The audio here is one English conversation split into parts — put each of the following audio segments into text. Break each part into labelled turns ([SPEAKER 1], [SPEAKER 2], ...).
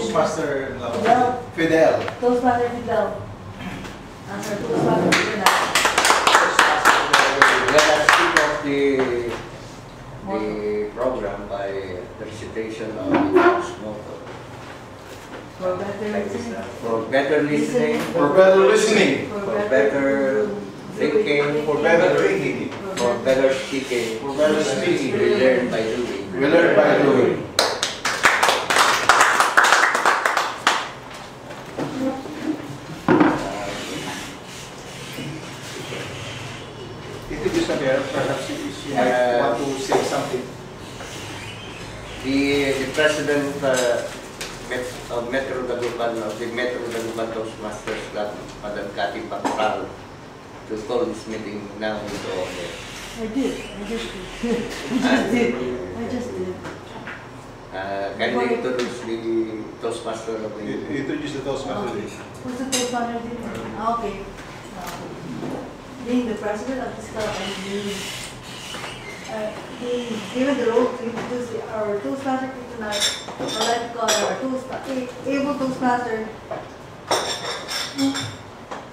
[SPEAKER 1] Toastmaster
[SPEAKER 2] Fidel.
[SPEAKER 3] Toastmaster Fidel. Answer Toastmaster Fidel.
[SPEAKER 4] Let us kick off the program by the recitation of the motto.
[SPEAKER 3] For better listening.
[SPEAKER 4] For better listening.
[SPEAKER 1] For better listening.
[SPEAKER 4] For better thinking.
[SPEAKER 1] For better thinking.
[SPEAKER 4] For better speaking.
[SPEAKER 1] For better speaking.
[SPEAKER 4] We learn by doing.
[SPEAKER 1] We learn by doing. Introduce the mayor, perhaps you might want to say something.
[SPEAKER 4] The president of Metro Dagupan, of the Metro Dagupan Toastmasters Club, Madam Cathy, to call this meeting now into order.
[SPEAKER 3] I just did.
[SPEAKER 4] Can you introduce the Toastmaster of the
[SPEAKER 1] Introduce the Toastmaster.
[SPEAKER 3] Who's the Toastmaster? Okay. Being the president of this club and being given the role to introduce our Toastmaster for tonight, I'd like to call our able Toastmaster,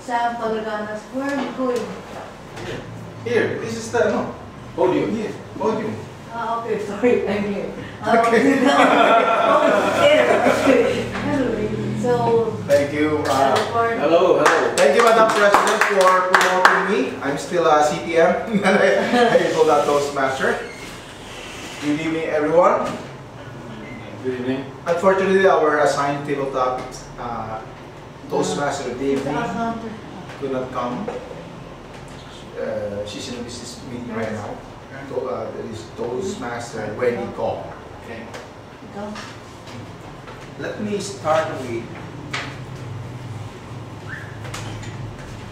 [SPEAKER 3] Sam Palaganas. Where are you going?
[SPEAKER 1] Here, this is the podium. Here, podium.
[SPEAKER 3] Okay, sorry, I'm here.
[SPEAKER 1] Okay.
[SPEAKER 3] So,
[SPEAKER 1] Thank you.
[SPEAKER 2] Hello.
[SPEAKER 1] Thank you, Madam President, for promoting me. I'm still a CTM. I call that Toastmaster. Good evening, everyone.
[SPEAKER 2] Good evening.
[SPEAKER 1] Unfortunately, our assigned table topics, Toastmaster Dagupan could not come. She's in a business meeting right now. There is Toastmaster when he called. Okay. Let me start with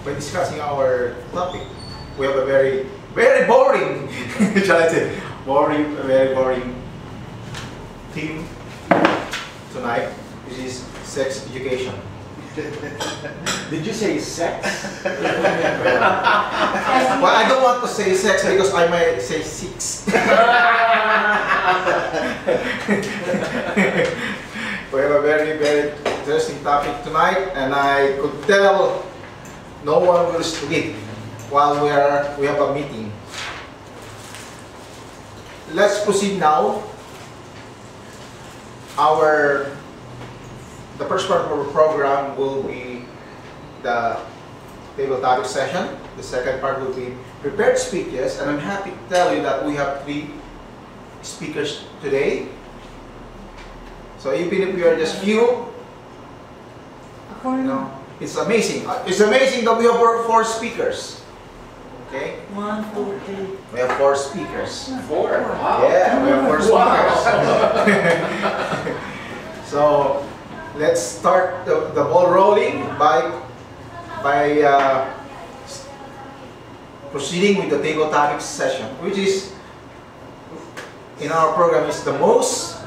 [SPEAKER 1] by discussing our topic. We have a very boring, shall I say, very boring theme tonight, which is sex education.
[SPEAKER 2] Did you say sex?
[SPEAKER 1] Well, I don't want to say sex because I might say six. We have a very interesting topic tonight, and I could tell no one will sleep while we have a meeting. Let's proceed now. The first part of our program will be the table topic session. The second part will be prepared speeches, and I'm happy to tell you that we have 3 speakers today. So even if we are just few, it's amazing. It's amazing that we have 4 speakers. Okay?
[SPEAKER 3] 1, 2, 3.
[SPEAKER 1] We have 4 speakers.
[SPEAKER 2] 4? Wow.
[SPEAKER 1] Yeah, we have 4 speakers. So let's start the ball rolling by proceeding with the table topics session, which is in our program is the most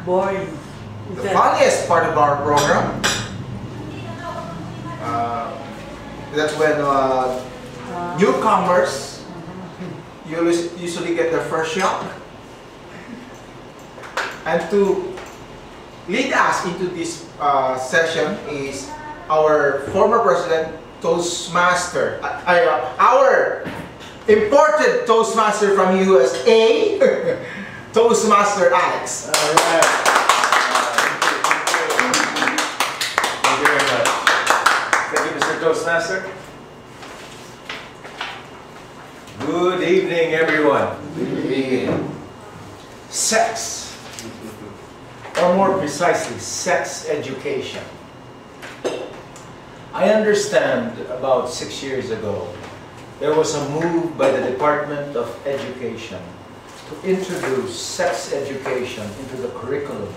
[SPEAKER 3] Boring.
[SPEAKER 1] the funniest part of our program. That's when newcomers usually get their first shock. And to lead us into this session is our former president, Toastmaster, our imported Toastmaster from USA, Toastmaster Alex.
[SPEAKER 2] All right. Thank you very much. Thank you, Mr. Toastmaster. Good evening, everyone.
[SPEAKER 1] Good evening.
[SPEAKER 2] Sex, or more precisely, sex education. I understand about 6 years ago, there was a move by the Department of Education to introduce sex education into the curriculum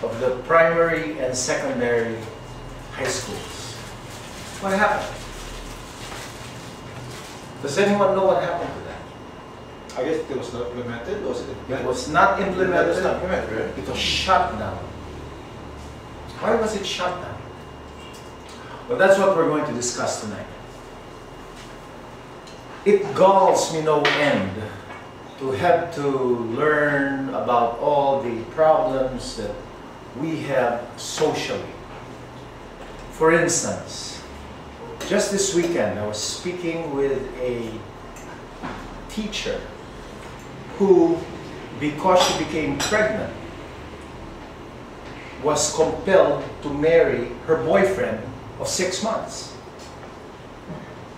[SPEAKER 2] of the primary and secondary high schools. What happened? Does anyone know what happened to that?
[SPEAKER 1] I guess it was not implemented. Was it implemented?
[SPEAKER 2] It was not implemented.
[SPEAKER 1] It was not implemented, right?
[SPEAKER 2] It was shut down. Why was it shut down? Well, that's what we're going to discuss tonight. It galls me no end to have to learn about all the problems that we have socially. For instance, just this weekend I was speaking with a teacher who, because she became pregnant, was compelled to marry her boyfriend of 6 months.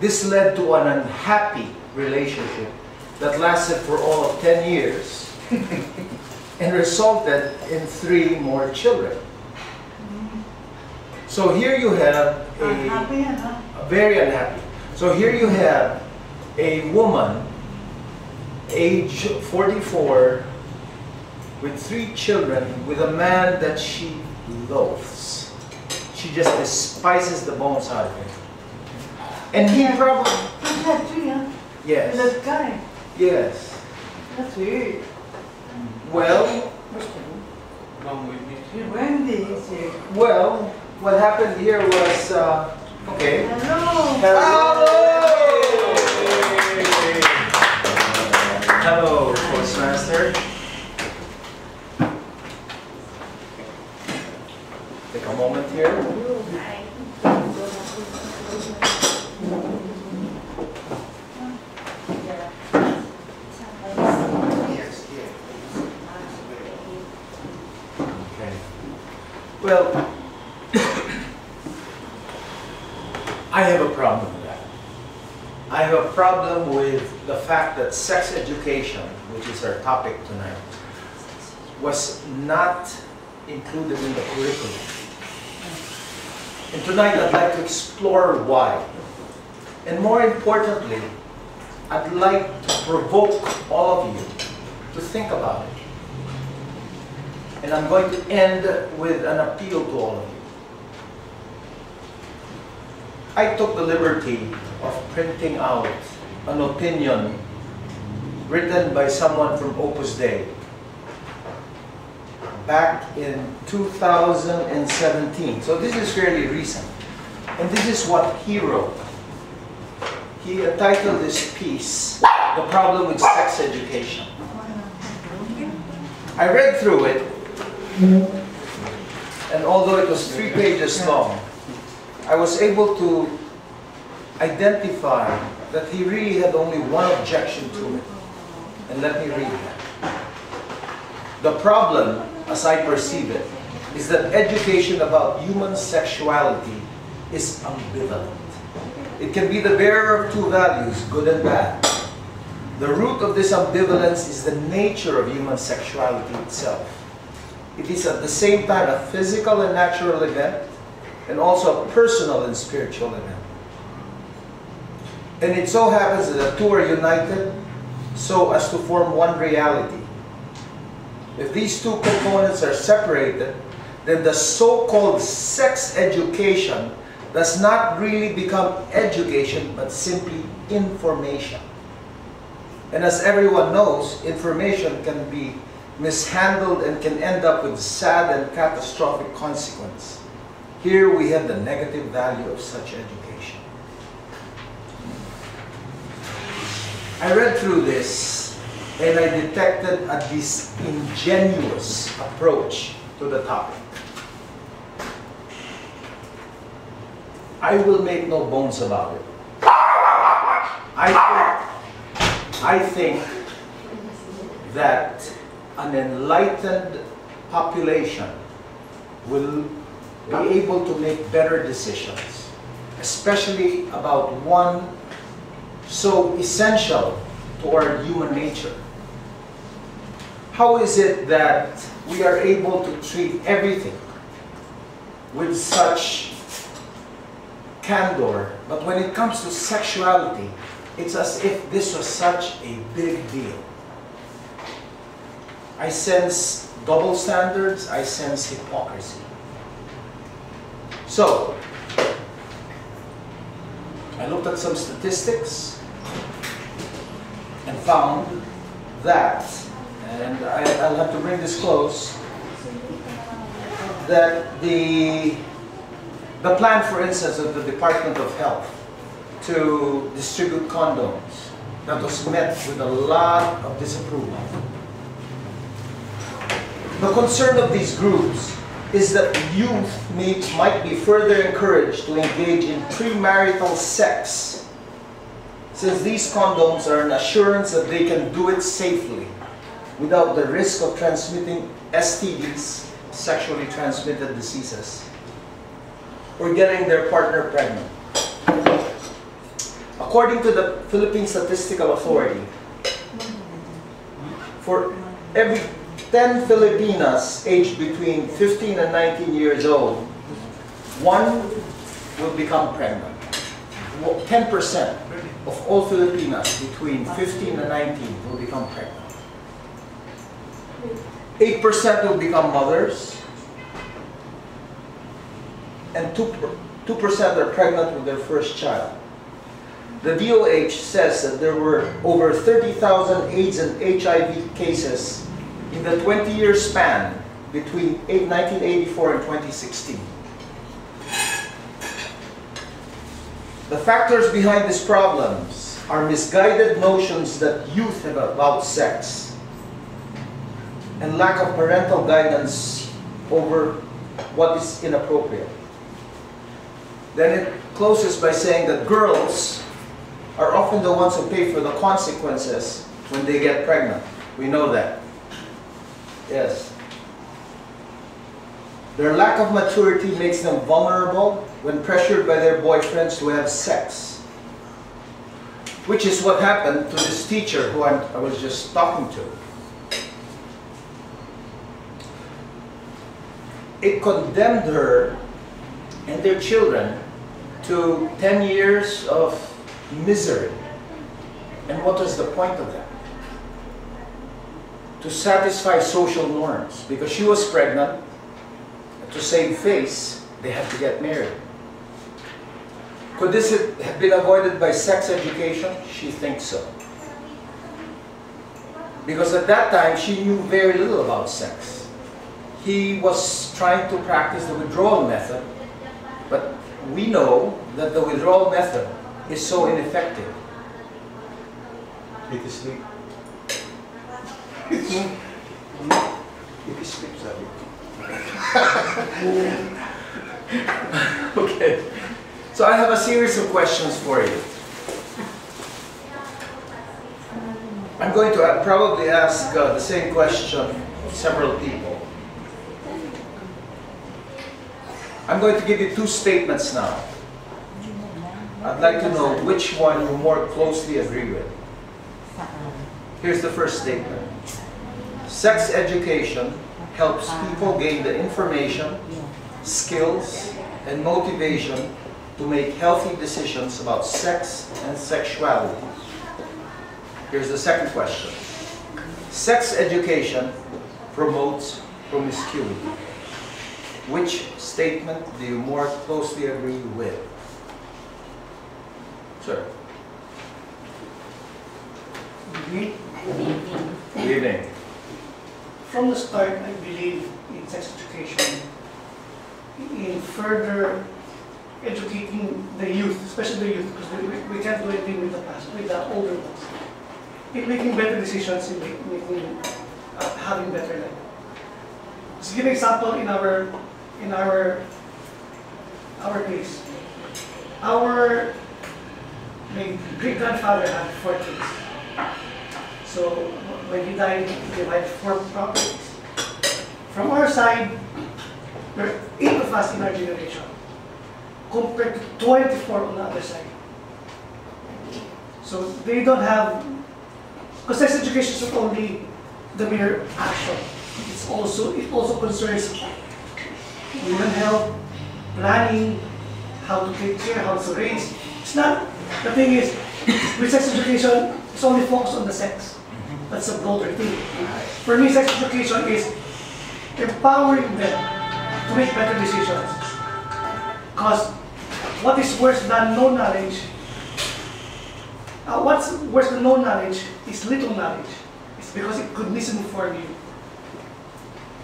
[SPEAKER 2] This led to an unhappy relationship that lasted for all of 10 years and resulted in 3 more children. So here you have very unhappy. So here you have a woman, age 44, with 3 children, with a man that she loathes. She just despises the bones out of him. And he probably...
[SPEAKER 3] He had 3, huh?
[SPEAKER 2] Yes.
[SPEAKER 3] With that guy.
[SPEAKER 2] Yes.
[SPEAKER 3] That's weird.
[SPEAKER 2] Well,
[SPEAKER 3] Wendy is here.
[SPEAKER 2] well, what happened here was, okay.
[SPEAKER 3] Hello.
[SPEAKER 2] Hello, Toastmaster. Take a moment here. Okay. Well, I have a problem with that. I have a problem with the fact that sex education, which is our topic tonight, was not included in the curriculum. And tonight I'd like to explore why. And more importantly, I'd like to provoke all of you to think about it. And I'm going to end with an appeal to all of you. I took the liberty of printing out an opinion written by someone from Opus Dei back in 2017. So this is fairly recent. And this is what he wrote. He entitled this piece, "The Problem with Sex Education." I read through it, and although it was 3 pages long, I was able to identify that he really had only one objection to it. And let me read that. The problem, as I perceive it, is that education about human sexuality is ambivalent. It can be the bearer of 2 values, good and bad. The root of this ambivalence is the nature of human sexuality itself. It is at the same time a physical and natural event, and also a personal and spiritual event. And it so happens that the 2 are united so as to form one reality. If these 2 components are separated, then the so-called sex education does not really become education, but simply information. And as everyone knows, information can be mishandled and can end up with sad and catastrophic consequence. Here we have the negative value of such education. I read through this and I detected a disingenuous approach to the topic. I will make no bones about it. I think that an enlightened population will be able to make better decisions, especially about one so essential to our human nature. How is it that we are able to treat everything with such candor, but when it comes to sexuality, it's as if this was such a big deal? I sense double standards, I sense hypocrisy. So, I looked at some statistics and found that, and I'll have to bring this close, that the plan, for instance, of the Department of Health to distribute condoms, that was met with a lot of disapproval. The concern of these groups is that youth might be further encouraged to engage in premarital sex, since these condoms are an assurance that they can do it safely without the risk of transmitting STDs, sexually transmitted diseases, or getting their partner pregnant. According to the Philippine Statistical Authority, for every 10 Filipinas aged between 15 and 19 years old, one will become pregnant. 10% of all Filipinas between 15 and 19 will become pregnant. 8% will become mothers, and 2% are pregnant with their first child. The DOH says that there were over 30,000 AIDS and HIV cases in the 20-year span between 1984 and 2016. The factors behind these problems are misguided notions that youth have about sex and lack of parental guidance over what is inappropriate. Then it closes by saying that girls are often the ones who pay for the consequences when they get pregnant. We know that. Yes. Their lack of maturity makes them vulnerable when pressured by their boyfriends to have sex, which is what happened to this teacher who I was just talking to. It condemned her and their children to 10 years of misery. And what was the point of that? To satisfy social norms. Because she was pregnant, to save face, they had to get married. Could this have been avoided by sex education? She thinks so. Because at that time, she knew very little about sex. He was trying to practice the withdrawal method, but we know that the withdrawal method is so ineffective.
[SPEAKER 1] It is sleep. It is sleep, sabi.
[SPEAKER 2] Okay. So I have a series of questions for you. I'm going to probably ask the same question of several people. I'm going to give you two statements now. I'd like to know which one you more closely agree with. Here's the first statement. Sex education helps people gain the information, skills, and motivation to make healthy decisions about sex and sexuality. Here's the second question. Sex education promotes promiscuity. Which statement do you more closely agree with? Sir.
[SPEAKER 5] Good
[SPEAKER 2] evening.
[SPEAKER 5] From the start, I believe in sex education, in further educating the youth, especially the youth, because we can't do anything with the past, with the older ones. In making better decisions, in making, having better life. Let's give an example in our case. My great-grandfather had 4 kids. So when he died, they had 4 properties. From our side, there are 8 of us in our generation, compared to 24 on the other side. So they don't have, because sex education is not only the mere action. It also concerns women health, planning, how to take care, how to raise. It's not, the thing is, with sex education, it's only focused on the sex. That's a broader thing. For me, sex education is empowering them to make better decisions. Because what is worse than no knowledge, what's worse than no knowledge is little knowledge. It's because it could misinform you.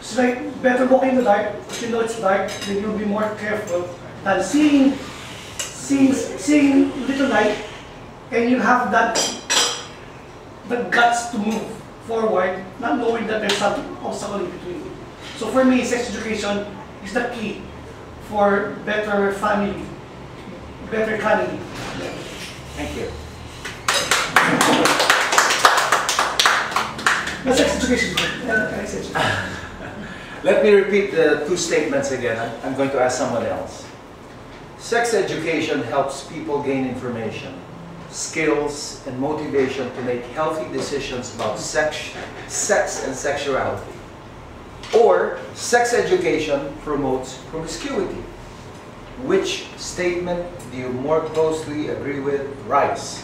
[SPEAKER 5] It's like better walk in the dark. If you know it's dark, then you'll be more careful than seeing little light, and you have the guts to move forward, not knowing that there's something obstacle in between. So for me, sex education is the key for better family, better economy.
[SPEAKER 2] Thank you.
[SPEAKER 5] That's sex education.
[SPEAKER 2] Let me repeat the two statements again. I'm going to ask someone else. Sex education helps people gain information, skills, and motivation to make healthy decisions about sex and sexuality. Or, sex education promotes promiscuity. Which statement do you more closely agree with, Rhys?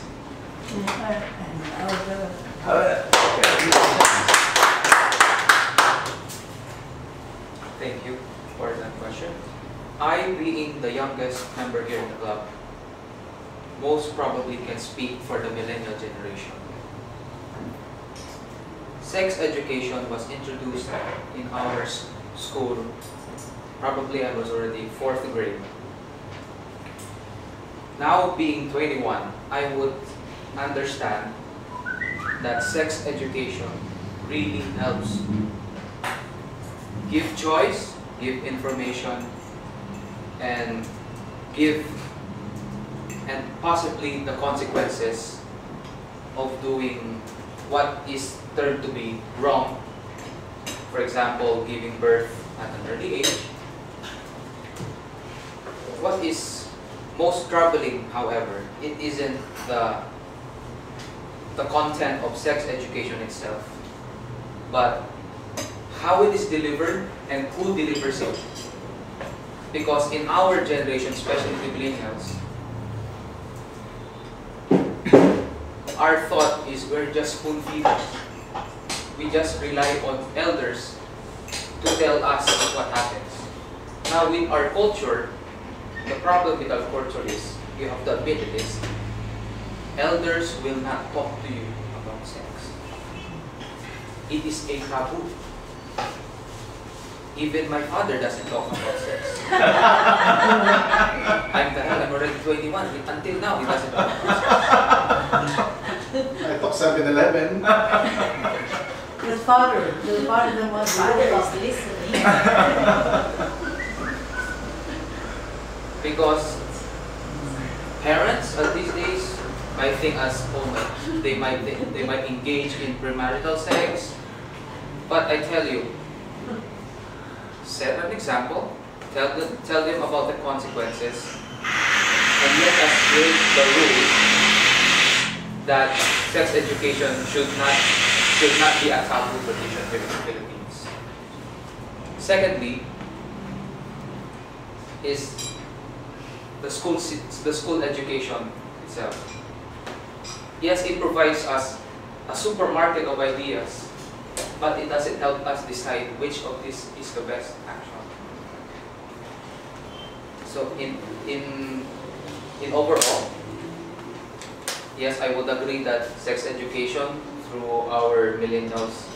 [SPEAKER 6] Thank you for that question. I, being the youngest member here in the club, most probably can speak for the millennial generation. Sex education was introduced in our school, probably I was already 4th grade. Now being 21, I would understand that sex education really helps give choice, give information, and possibly the consequences of doing what is termed to be wrong. For example, giving birth at an early age. What is most troubling, however, it isn't the content of sex education itself, but how it is delivered and who delivers it. Because in our generation, especially the millennials, our thought is we're just spoon feeders. We just rely on elders to tell us what happens. Now with our culture, the problem with our culture is, you have to admit it is, elders will not talk to you about sex. It is a taboo. Even my father doesn't talk about sex. I'm already 21. Until now, he doesn't talk about sex.
[SPEAKER 1] I talk 7-Eleven.
[SPEAKER 3] His father the one
[SPEAKER 7] Father is listening.
[SPEAKER 6] Because parents these days might think as, oh my, they might engage in premarital sex. But I tell you, set an example, tell them about the consequences, and let us break the rule that sex education should not be a taboo tradition here in the Philippines. Secondly, is the school education itself. Yes, it provides us a supermarket of ideas, but it doesn't help us decide which of this is the best action. So in overall, yes, I would agree that sex education through our millennials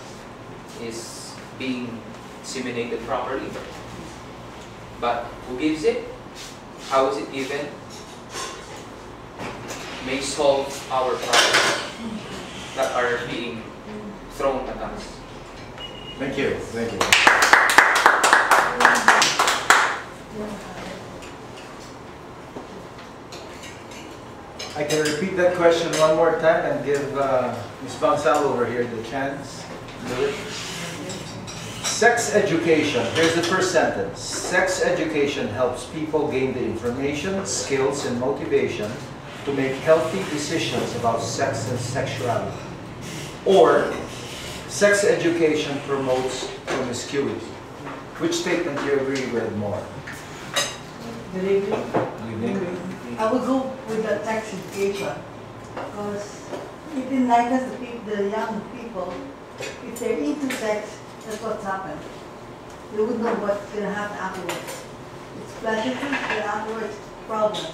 [SPEAKER 6] is being disseminated properly. But who gives it? How is it given? May solve our problems that are being thrown at us.
[SPEAKER 2] Thank you. Thank you. I can repeat that question one more time and give Ms. Bangsal over here the chance to do it. Sex education. Here's the first sentence. Sex education helps people gain the information, skills, and motivation to make healthy decisions about sex and sexuality. Or, sex education promotes promiscuity. Which statement do you agree with more?
[SPEAKER 3] Good evening. I would go with the sex education because it enlightens the young people. If they're into sex, that's what's happened. They would know what's going to happen afterwards. It's pleasant, but afterwards, problems.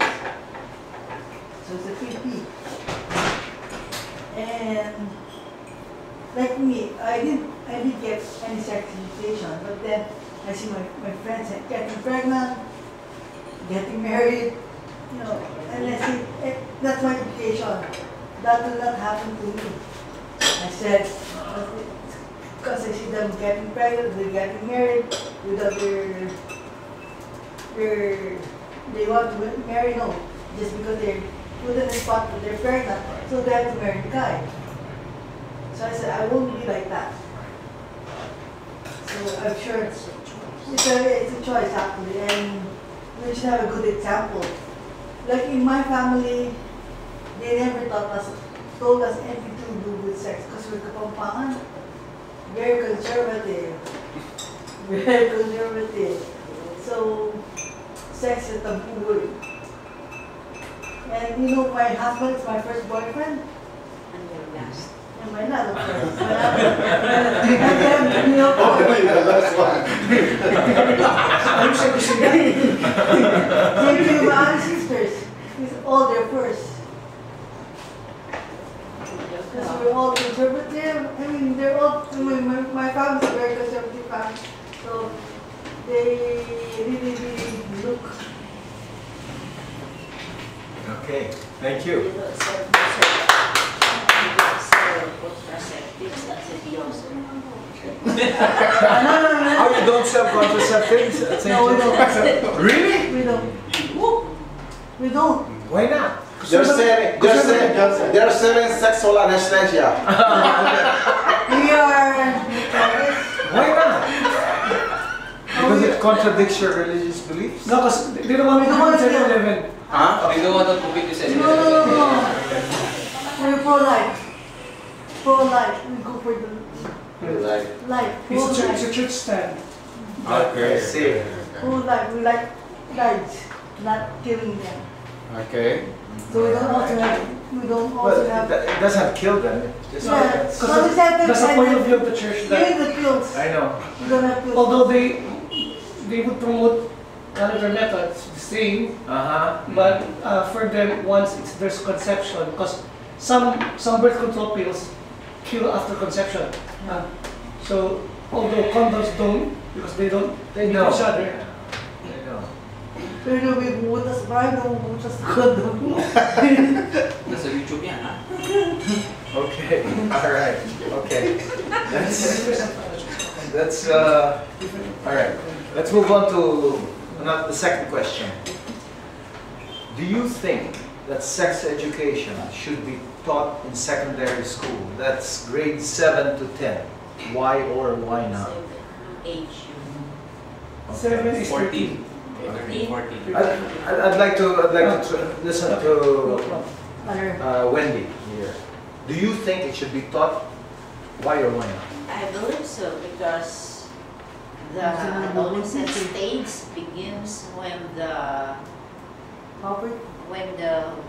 [SPEAKER 3] So it's a PP. And like me, I didn't get any sex education, but then I see my friends getting pregnant, getting married, you know, and I say, that's my education. That will not happen to me. I said, because I see them getting pregnant, they're getting married with other they want to marry, no, just because they're put in the spot that they're pregnant, so they have to marry the guy. So I said, I won't be like that. So I'm sure it's a choice actually, and we should have a good example. Like in my family, they never told us anything to do with sex because we're Kapampangan. Very conservative. Very conservative. So, sex is a taboo word. And you know, my husband is my first boyfriend.
[SPEAKER 7] And your last.
[SPEAKER 3] And my last, of course.
[SPEAKER 1] That's one.
[SPEAKER 3] Same thing with my other sisters. It's all their first. Because we're all conservative. I mean, they're all, my family is a very conservative family. So they really look.
[SPEAKER 2] Okay, thank you.
[SPEAKER 7] You don't serve contraceptives, that's a dose.
[SPEAKER 2] Oh, you don't sell contraceptives at St.
[SPEAKER 3] No, we don't.
[SPEAKER 2] Really?
[SPEAKER 3] We don't. We don't.
[SPEAKER 2] Why not?
[SPEAKER 1] They're selling sexual anesthesia.
[SPEAKER 3] We are.
[SPEAKER 2] Why not? Because it contradicts your religious beliefs?
[SPEAKER 5] No, because they don't want me to
[SPEAKER 3] We don't want
[SPEAKER 5] compete
[SPEAKER 3] to.
[SPEAKER 5] 7-Eleven.
[SPEAKER 1] Huh?
[SPEAKER 6] We don't want to compete with
[SPEAKER 3] No. We're pro-life. Pro-life. We go for the
[SPEAKER 4] Like,
[SPEAKER 3] life.
[SPEAKER 5] It's a
[SPEAKER 3] Pro-life.
[SPEAKER 5] church stand.
[SPEAKER 1] Okay. See.
[SPEAKER 3] Pro-life. We like lives, not killing them.
[SPEAKER 1] Okay.
[SPEAKER 3] So we don't also have.
[SPEAKER 2] Well, it doesn't kill them. It just
[SPEAKER 3] Yeah.
[SPEAKER 2] prevents-
[SPEAKER 3] So we said
[SPEAKER 5] That's the point of view of the church.
[SPEAKER 3] Even
[SPEAKER 5] That
[SPEAKER 3] the pills.
[SPEAKER 2] I know.
[SPEAKER 3] We don't have pills.
[SPEAKER 5] although they would promote another methods, the same, but for them, once there's conception, because some birth control pills kill after conception. So although condoms don't, because they don't
[SPEAKER 2] They
[SPEAKER 5] meet
[SPEAKER 2] know.
[SPEAKER 5] each other.
[SPEAKER 2] They know.
[SPEAKER 3] Pero may butas ba? Butas ko doon.
[SPEAKER 6] Nasa YouTube yan, ha?
[SPEAKER 2] Okay. All right. Okay. That's all right. Let's move on to the second question. Do you think that sex education should be taught in secondary school? That's grades 7 to 10. Why or why not?
[SPEAKER 7] Age.
[SPEAKER 3] 7 is
[SPEAKER 6] 14.
[SPEAKER 7] 14.
[SPEAKER 6] 14.
[SPEAKER 2] I'd like to listen to
[SPEAKER 3] Other.
[SPEAKER 2] Wendy here. Do you think it should be taught? Why or why not?
[SPEAKER 7] I believe so because the adolescent stage begins when the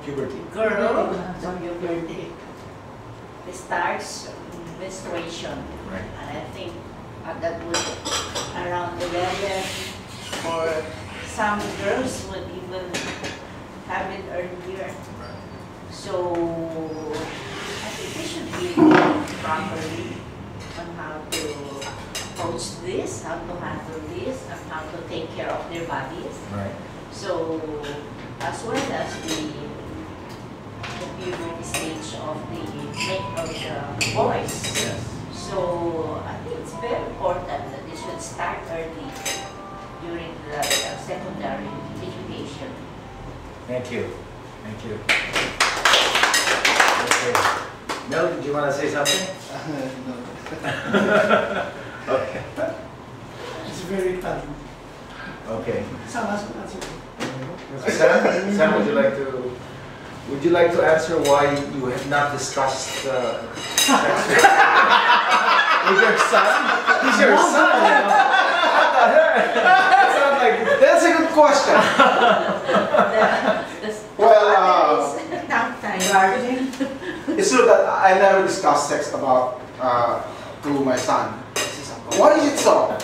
[SPEAKER 2] Puberty.
[SPEAKER 7] girl starts menstruation.
[SPEAKER 2] Right.
[SPEAKER 7] And I think that would around 11 or some girls would even have it earlier. So I think they should be taught properly on how to approach this, how to handle this, and how to take care of their bodies.
[SPEAKER 2] Right.
[SPEAKER 7] So as well as the puberty stage of the boys.
[SPEAKER 2] Yes.
[SPEAKER 7] So I think it's very important that they should start early during the secondary education.
[SPEAKER 2] Thank you. Thank you. Okay. Mel, did you want to say something? Okay.
[SPEAKER 5] It's very fun.
[SPEAKER 2] Okay.
[SPEAKER 5] Some has to answer.
[SPEAKER 2] Sam, would you like to answer why you have not discussed sex with your son? He's your son. That's a good question.
[SPEAKER 1] Well,
[SPEAKER 3] Gardening.
[SPEAKER 1] it's true that I never discussed sex about to my son. Why is it so?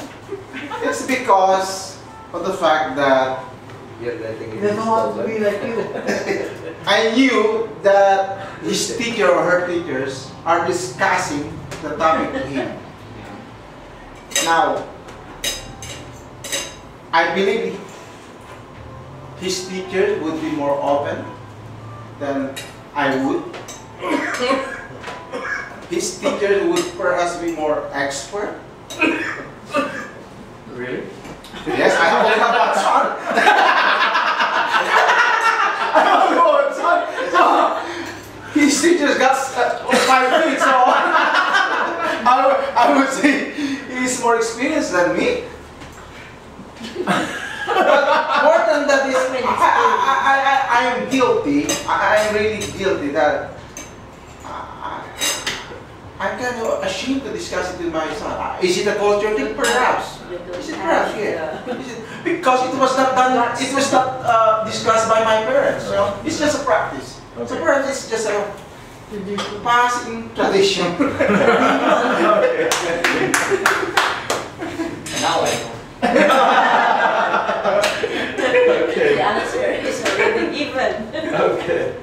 [SPEAKER 1] It's because of the fact that
[SPEAKER 4] you're letting
[SPEAKER 3] He
[SPEAKER 4] it
[SPEAKER 3] doesn't want to be like you.
[SPEAKER 1] I knew that his teacher or her teachers are discussing the topic to him. Now, I believe his teachers would be more open than I would. His teachers would perhaps be more expert.
[SPEAKER 2] Really?
[SPEAKER 1] Yes, I only have one son. More than that is, I'm guilty. I'm really guilty that I'm kind of ashamed to discuss it with my son. Is it a culture thing? Perhaps. Is it perhaps? Yeah. Is it, because it was not done. It was not discussed by my parents. So it's just a practice.
[SPEAKER 2] Okay.
[SPEAKER 1] So perhaps it's just a passing tradition.
[SPEAKER 6] Now I know.
[SPEAKER 7] The answer is already given.
[SPEAKER 2] Okay.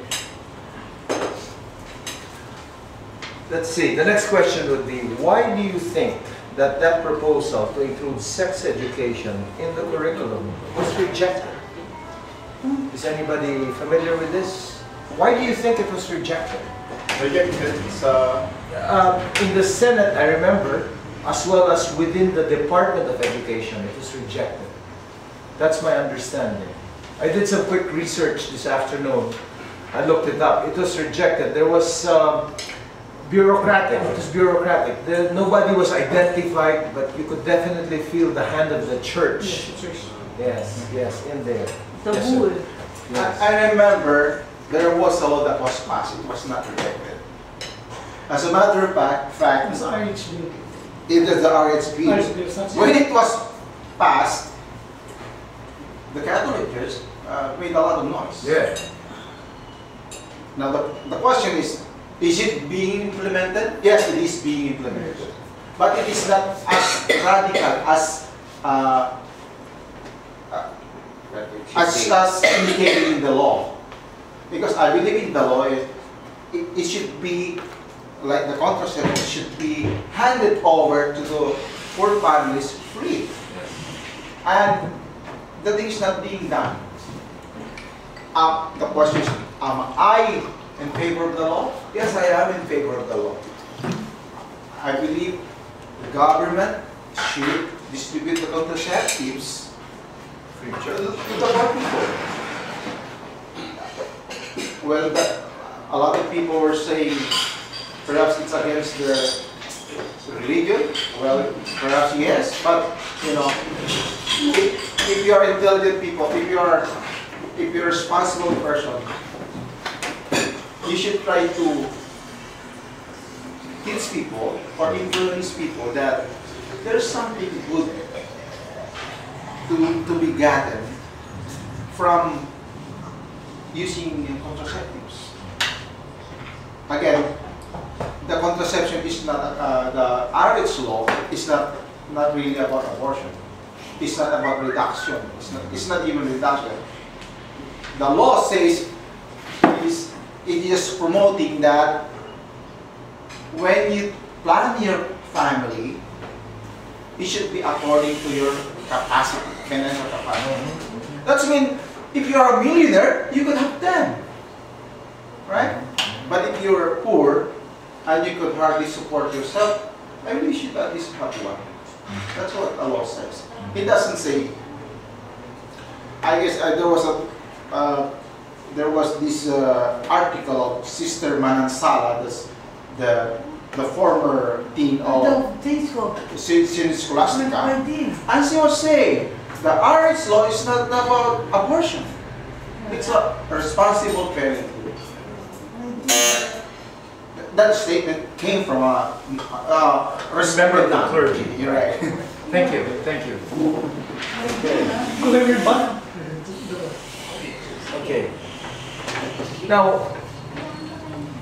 [SPEAKER 2] Let's see, the next question would be, why do you think that that proposal to include sex education in the curriculum was rejected? Is anybody familiar with this? Why do you think it was rejected?
[SPEAKER 1] Rejected.
[SPEAKER 2] In the Senate, I remember, as well as within the Department of Education, it was rejected. That's my understanding. I did some quick research this afternoon. I looked it up. It was rejected. There was bureaucratic. It was bureaucratic. Nobody was identified, but you could definitely feel the hand of the church. Yes, yes, in there.
[SPEAKER 3] The
[SPEAKER 2] Yes, sir.
[SPEAKER 3] wood.
[SPEAKER 2] Yes.
[SPEAKER 1] I remember there was a law that was passed. It was not rejected. As a matter of fact,
[SPEAKER 5] It's RHB.
[SPEAKER 1] it is the RHB. When it was passed, the Catholic Church made a lot of noise.
[SPEAKER 2] Yeah.
[SPEAKER 1] Now the question is it being implemented? Yes, it is being implemented. But it is not as radical as indicated in the law. Because I believe in the law, it should be, like the contraception, should be handed over to the poor families free. And the thing is not being done. The question is, am I in favor of the law? Yes, I am in favor of the law. I believe the government should distribute the contraceptives free to the poor people. Well, a lot of people were saying perhaps it's against the religion. Well, perhaps yes, but you know, if you are intelligent people, if you're a responsible person, you should try to teach people or influence people that there's something good to be gotten from using contraceptives. Again, the contraception is not the RH law is not really about abortion. It's not about reduction. It's not even reduction. The law says it is promoting that when you plan your family, it should be according to your capacity, financial capacity. That's mean if you are a millionaire, you could have 10, right? But if you're poor and you could hardly support yourself, I really should at least have one. That's what the law says. It doesn't say. I guess there was this article of Sister Manansala, the former dean of Scholastica, and she was saying the RH law is not about abortion; it's a responsible parenting. That statement came from a
[SPEAKER 2] Remember the clergy.
[SPEAKER 1] You're right.
[SPEAKER 2] Thank you, thank you. Okay. Now,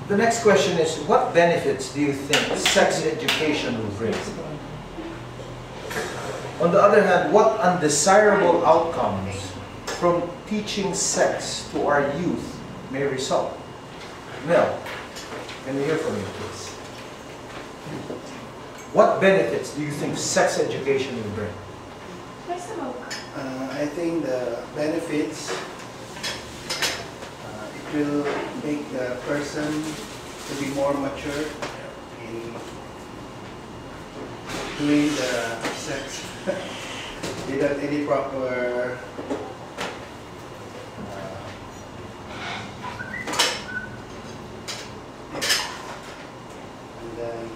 [SPEAKER 2] the next question is, what benefits do you think sex education will bring? On the other hand, what undesirable outcomes from teaching sex to our youth may result? Mel, can we hear from you, please? What benefits do you think sex education will bring?
[SPEAKER 8] I think the benefits, it will make the person to be more mature in doing the sex without any proper and then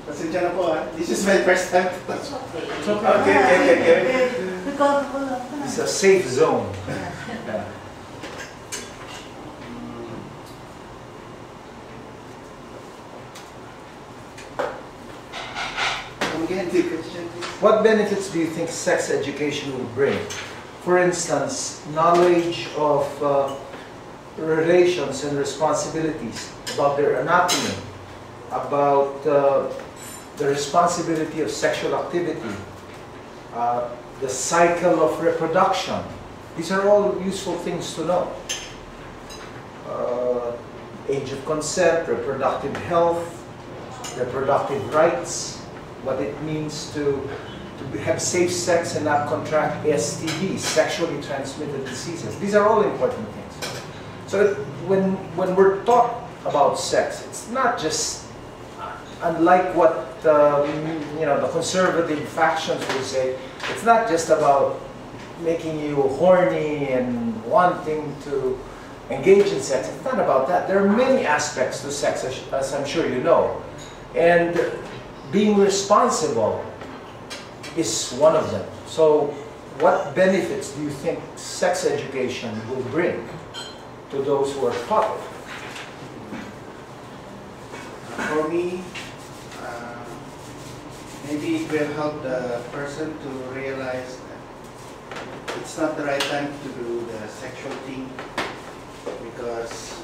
[SPEAKER 8] pasensya na po, this is my first time.
[SPEAKER 5] It's okay.
[SPEAKER 8] Okay.
[SPEAKER 2] It's a safe zone. Yeah.
[SPEAKER 8] Again, the question is,
[SPEAKER 2] What benefits do you think sex education will bring? For instance, knowledge of relations and responsibilities, about their anatomy, about the responsibility of sexual activity, the cycle of reproduction. These are all useful things to know. Age of consent, reproductive health, reproductive rights, what it means to have safe sex and not contract STDs, sexually transmitted diseases. These are all important things. So when we're taught about sex, it's not just, unlike what the conservative factions will say, it's not just about making you horny and wanting to engage in sex. It's not about that. There are many aspects to sex, as I'm sure you know. And being responsible is one of them. So what benefits do you think sex education will bring to those who are taught it?
[SPEAKER 8] for me, maybe it will help the person to realize that it's not the right time to do the sexual thing because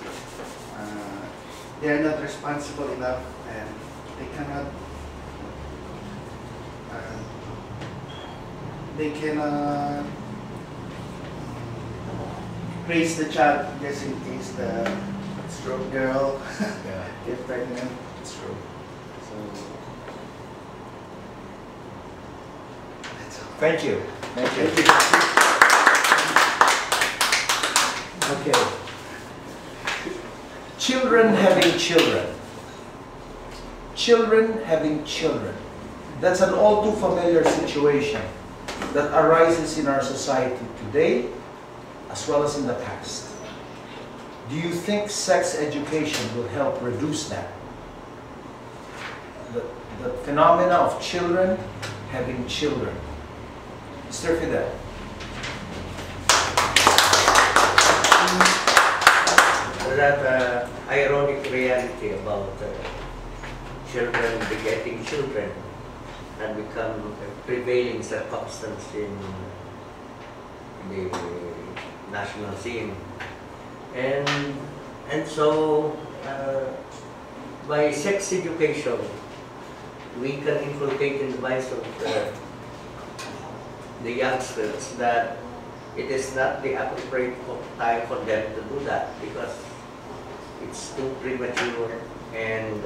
[SPEAKER 8] they're not responsible enough and they cannot raise the child just in case the girl get pregnant.
[SPEAKER 2] It's true.
[SPEAKER 8] So that's all.
[SPEAKER 2] Thank you. Thank you. Okay. Children having children. Children having children. That's an all too familiar situation that arises in our society today as well as in the past. Do you think sex education will help reduce that? The phenomena of children having children. Mr. Fidel.
[SPEAKER 4] That ironic reality about children begetting children and become a prevailing circumstance in the national scene. And so by sex education we can inculcate in the minds of the youngsters that it is not the appropriate time for them to do that because it's too premature and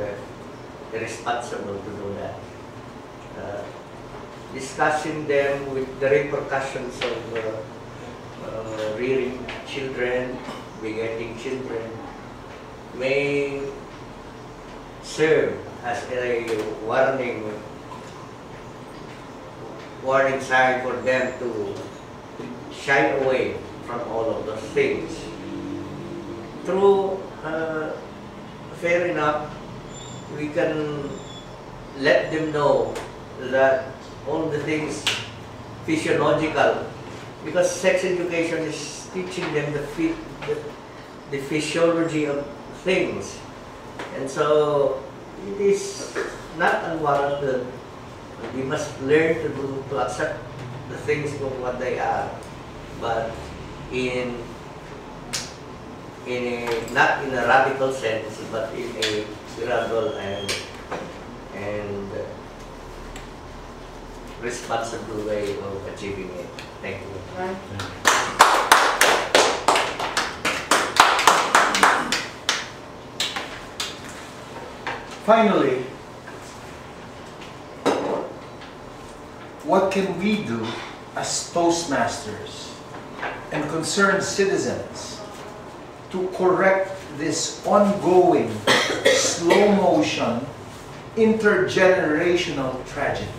[SPEAKER 4] irresponsible to do that. Discussing them with the repercussions of rearing children, begetting children, may serve as a warning sign for them to shy away from all of those things. Through, fair enough, we can let them know that all the things physiological, because sex education is teaching them the physiology of things, and so it is not unwarranted. We must learn to accept the things for what they are, but not in a radical sense, but in a gradual and responsible way of achieving it. Thank you.
[SPEAKER 3] Right.
[SPEAKER 2] Finally, what can we do as Toastmasters and concerned citizens to correct this ongoing, slow-motion, intergenerational tragedy?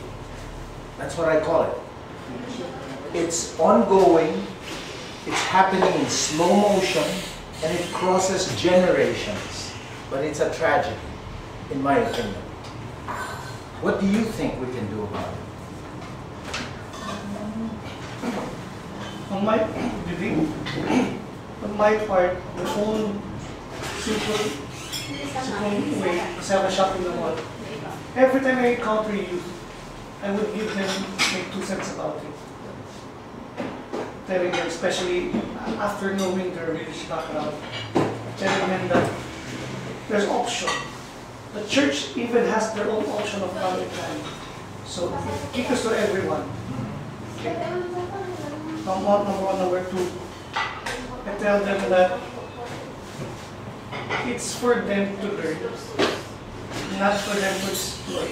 [SPEAKER 2] That's what I call it. It's ongoing, it's happening in slow motion, and it crosses generations. But it's a tragedy, in my opinion. What do you think we can do about it?
[SPEAKER 5] On my part, the whole simple way, kasi I was shopping the mall. Every time I encounter youth, I would give them my 2 cents about it. Telling them, especially after knowing their religious background, telling them that there's option. The church even has their own option of family planning. So it caters to everyone. Okay. Number one, number two, I tell them that it's for them to learn, not for them to exploit.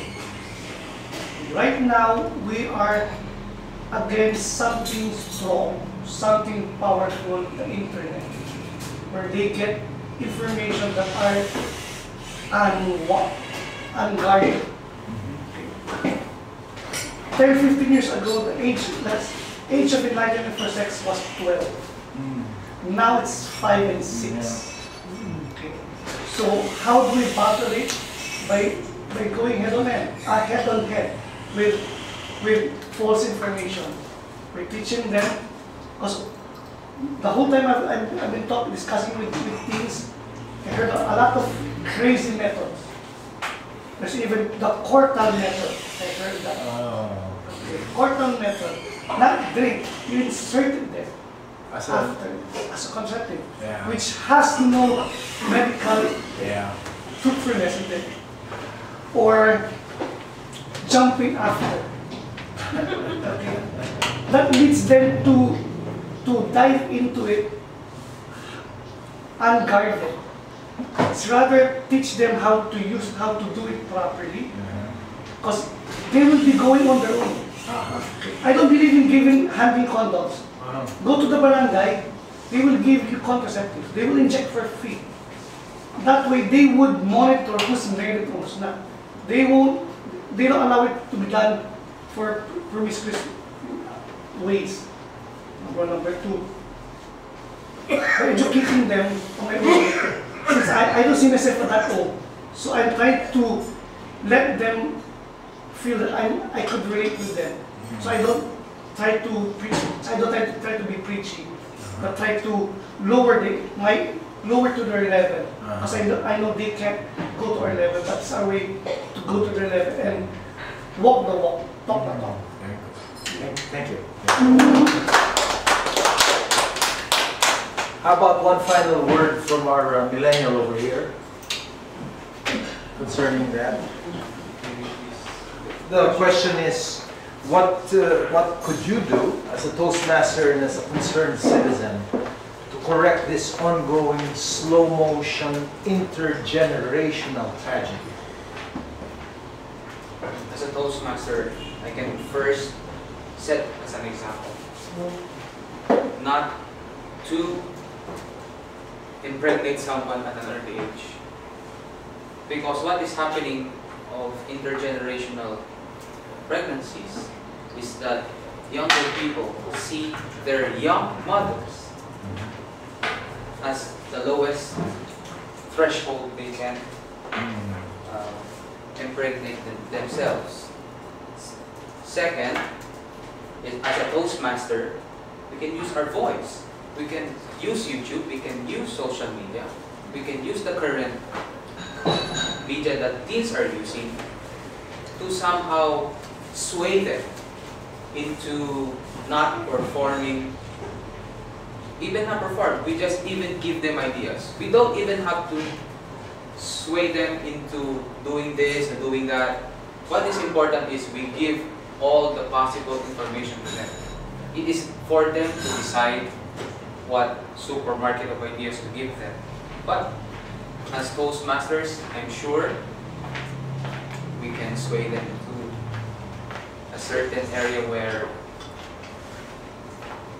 [SPEAKER 5] Right now, we are against something strong, something powerful, the internet, where they get information that are unguarded. 10, 15 years ago, the age of enlightenment for sex was 12. Now it's 5 and 6. Okay. So how do we battle it? By going head on head with false information. We're teaching them, because the whole time I've been discussing with teens, I heard a lot of crazy methods. There's even the quartal method. I heard that. Okay. Quartal method, not drink, you inserted them as a contraceptive, which has no medical truthfulness in it. Or jumping after. Okay. That leads them to dive into it unguarded. It's rather teach them how to do it properly, because they will be going on their own. I don't believe in handing condoms. Go to the barangay, they will give you contraceptives. They will inject for free. That way they would monitor who's married or who's not. They don't allow it to be done for promiscuous ways. Number two, educating them on my own. Since I don't see myself at that old, so I'm trying to let them feel that I could relate with them. So I don't try to preach. I don't try to be preachy, but try to lower to their level. Because I know they can't go to our level. That's our way to go to their level and walk the walk, talk the talk.
[SPEAKER 2] Thank you. How about one final word from our millennial over here concerning that? The question is, what could you do as a Toastmaster and as a concerned citizen to correct this ongoing slow motion intergenerational tragedy?
[SPEAKER 6] As a Toastmaster, I can first set as an example, not to impregnate someone at an early age. Because what is happening of intergenerational pregnancies is that younger people see their young mothers as the lowest threshold they can impregnate themselves. Second, as a Toastmaster, we can use our voice. We can use YouTube, we can use social media, we can use the current media that teens are using to somehow sway them into not performing, even not perform, we just even give them ideas. We don't even have to sway them into doing this and doing that. What is important is we give all the possible information to them. It is for them to decide what supermarket of ideas to give them. But as Toastmasters, I'm sure we can sway them to a certain area where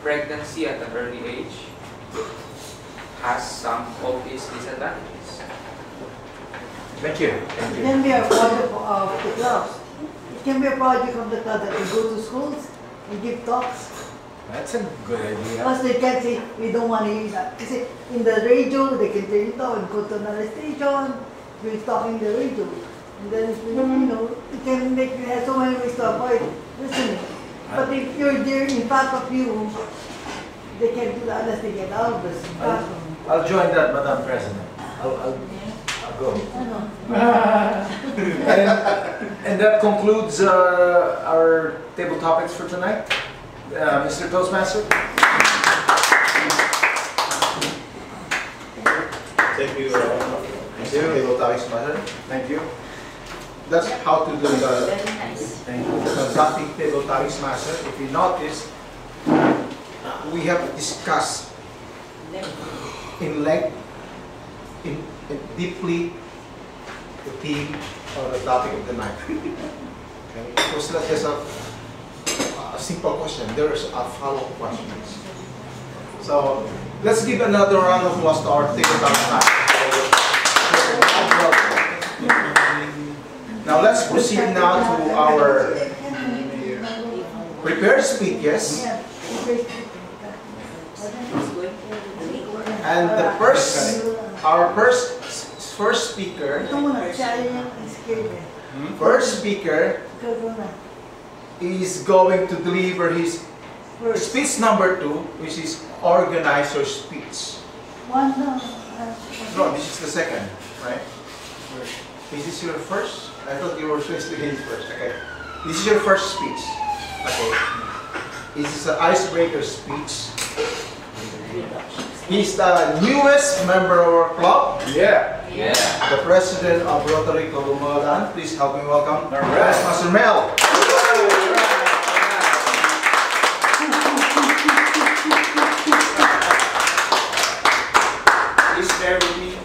[SPEAKER 6] pregnancy at an early age has some of its disadvantages.
[SPEAKER 2] Thank you.
[SPEAKER 3] It can be a project of the clubs. It can be a project of the club that they go to schools and give talks.
[SPEAKER 2] That's a good idea.
[SPEAKER 3] Because they can say, we don't want to use that. You see, in the radio, they can turn it off and go to another station, we're talking the radio. And then, it can make you have so many ways to avoid listening. But if you're there in front of you, They can't do that unless they get out of this bathroom.
[SPEAKER 2] I'll join that, Madam President. I'll go. And that concludes our table topics for tonight. Mr. Toastmaster?
[SPEAKER 1] Thank you, Table Topics Master.
[SPEAKER 2] Thank you.
[SPEAKER 1] That's how to do the
[SPEAKER 7] Very nice.
[SPEAKER 2] Thank you.
[SPEAKER 1] conducting Table Topics Master. If you notice, we have discussed in length, in deeply, the theme or the topic of the night. Okay? It was not just a simple question. There is a follow-up question. So let's give another round of applause to our Table Topics Master. Now let's proceed now to our prepared speeches. And the our first speaker is going to deliver his speech number 2, which is organizer speech. No, this is the second, right? Is this your first? I thought you were supposed to get it first. Okay. This is your first speech. Okay. This is an icebreaker speech. He's the newest member of our club.
[SPEAKER 2] Yeah.
[SPEAKER 6] Yeah.
[SPEAKER 1] The president of Rotary Club of Malacan. Please help me welcome Master Mel.
[SPEAKER 8] Please bear with me.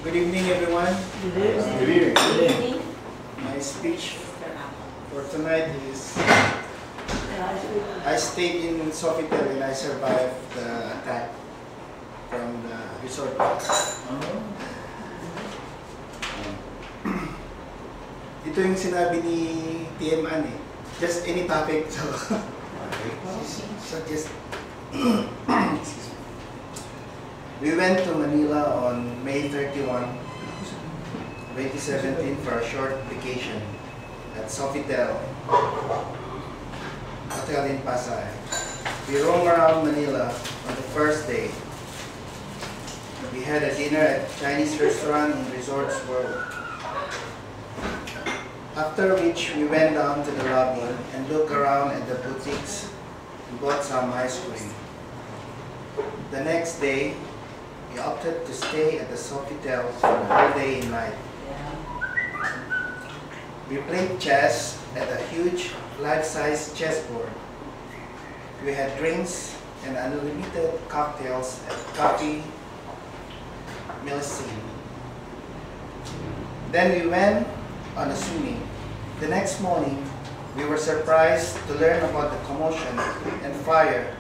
[SPEAKER 8] Good evening, everyone.
[SPEAKER 2] Good evening.
[SPEAKER 8] My speech for tonight is I stayed in Sofitel and I survived the attack from the resort. Ito yung sinabi ni TM Ann eh. Just any topic. So just we went to Manila on May 31, 2017 for a short vacation at Sofitel Hotel in Pasay. We roamed around Manila on the first day. We had a dinner at Chinese restaurant in Resorts World. After which we went down to the lobby and looked around at the boutiques and bought some ice cream. The next day, we opted to stay at the Sofitel for the whole day and night. We played chess at a huge life-size chessboard. We had drinks and unlimited cocktails at Koppitea. Then we went on a swimming. The next morning, we were surprised to learn about the commotion and fire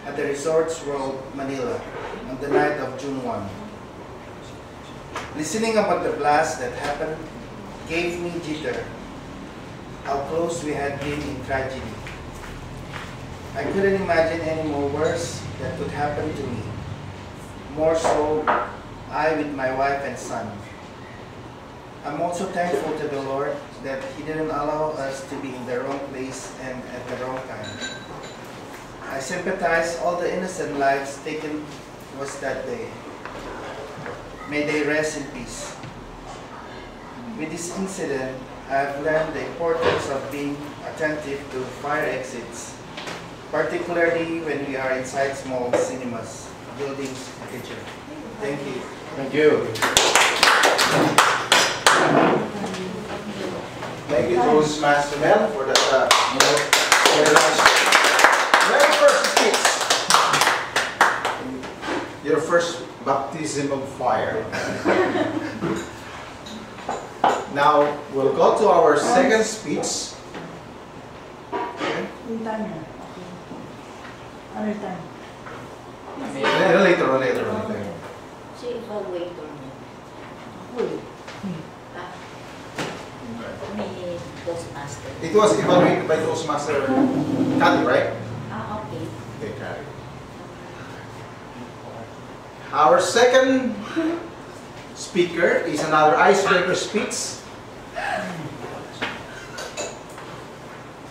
[SPEAKER 8] at the Resorts World, Manila on the night of June 1. Listening about the blast that happened gave me jitter, how close we had been in tragedy. I couldn't imagine any more worse that could happen to me. More so, I with my wife and son. I'm also thankful to the Lord that He didn't allow us to be in the wrong place and at the wrong time. I sympathize all the innocent lives taken was that day. May they rest in peace. With this incident, I have learned the importance of being attentive to fire exits, particularly when we are inside small cinemas, buildings, etc. Thank you.
[SPEAKER 2] Thank you.
[SPEAKER 1] Thank you, Toastmaster Mel, for that very nice, very first speech. Your first baptism of fire. Now we'll go to our second speech. Okay. Later.
[SPEAKER 7] Si Evaluator niya. May Toastmaster.
[SPEAKER 1] It was evaluated by Toastmaster Cathy, right?
[SPEAKER 7] Okay.
[SPEAKER 1] Okay, Cathy. Our second speech speaker is another icebreaker speech.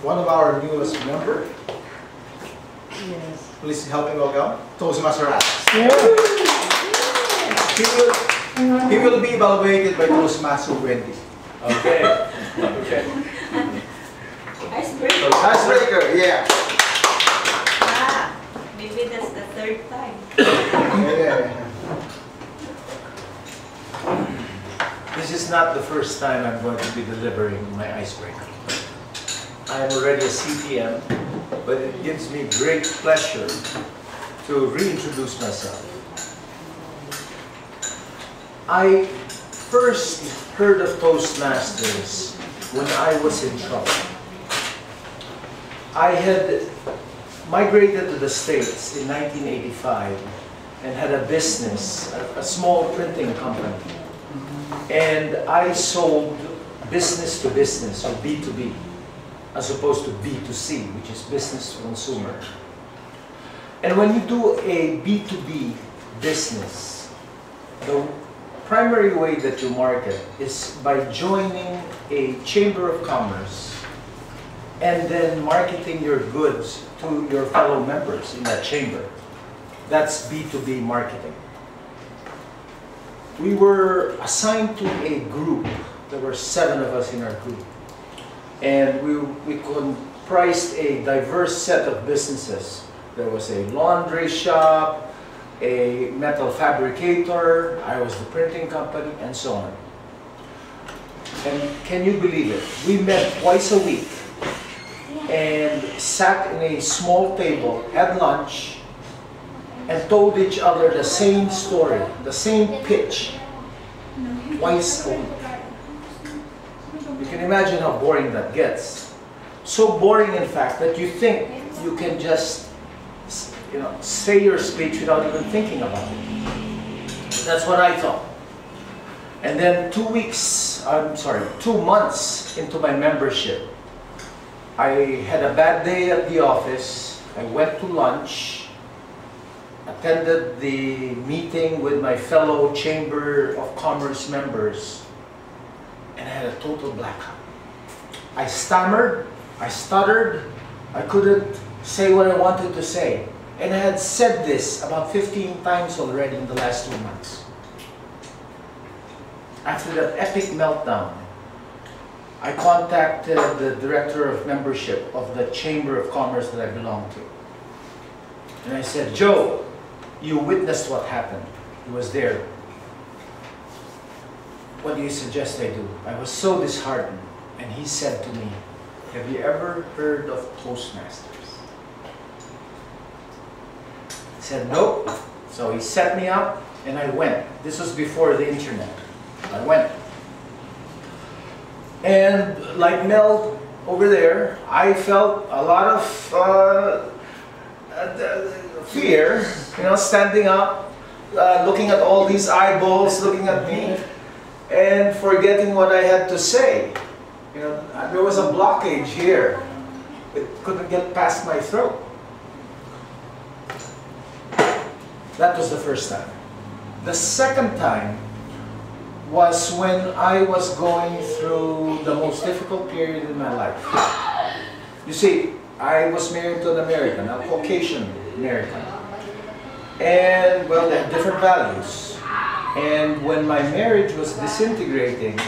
[SPEAKER 1] One of our newest member.
[SPEAKER 3] Yes.
[SPEAKER 1] Please help me welcome Toastmaster Ros. He will be evaluated by Toastmaster Wendy.
[SPEAKER 2] Okay. Okay.
[SPEAKER 7] Icebreaker.
[SPEAKER 1] Icebreaker, yeah.
[SPEAKER 7] Ah, maybe that's the third time.
[SPEAKER 1] Yeah.
[SPEAKER 2] This is not the first time I'm going to be delivering my icebreaker. I am already a CTM, but it gives me great pleasure to reintroduce myself. I first heard of Toastmasters when I was in trouble. I had migrated to the States in 1985 and had a business, a small printing company. And I sold business to business, or B2B, as opposed to B2C, which is business to consumer. And when you do a B2B business, the primary way that you market is by joining a chamber of commerce and then marketing your goods to your fellow members in that chamber. That's B2B marketing. We were assigned to a group. There were 7 of us in our group. And we comprised a diverse set of businesses. There was a laundry shop, a metal fabricator, I was the printing company, and so on. And can you believe it? We met twice a week and sat in a small table, had lunch, and told each other the same story, the same pitch, twice a week. You can imagine how boring that gets. So boring, in fact, that you think you can just, say your speech without even thinking about it. That's what I thought. And then 2 months into my membership, I had a bad day at the office. I went to lunch, attended the meeting with my fellow Chamber of Commerce members, and I had a total blackout. I stammered, I stuttered, I couldn't say what I wanted to say. And I had said this about 15 times already in the last 2 months. After that epic meltdown, I contacted the director of membership of the Chamber of Commerce that I belong to. And I said, Joe, you witnessed what happened. He was there. What do you suggest I do? I was so disheartened. And he said to me, have you ever heard of Toastmasters? I said, nope. So he set me up and I went. This was before the internet. I went. And like Mel over there, I felt a lot of fear, standing up, looking at all these eyeballs, looking at me, and forgetting what I had to say. There was a blockage here. It couldn't get past my throat. That was the first time. The second time was when I was going through the most difficult period in my life. You see, I was married to an American, a Caucasian American. And, well, they have different values. And when my marriage was disintegrating,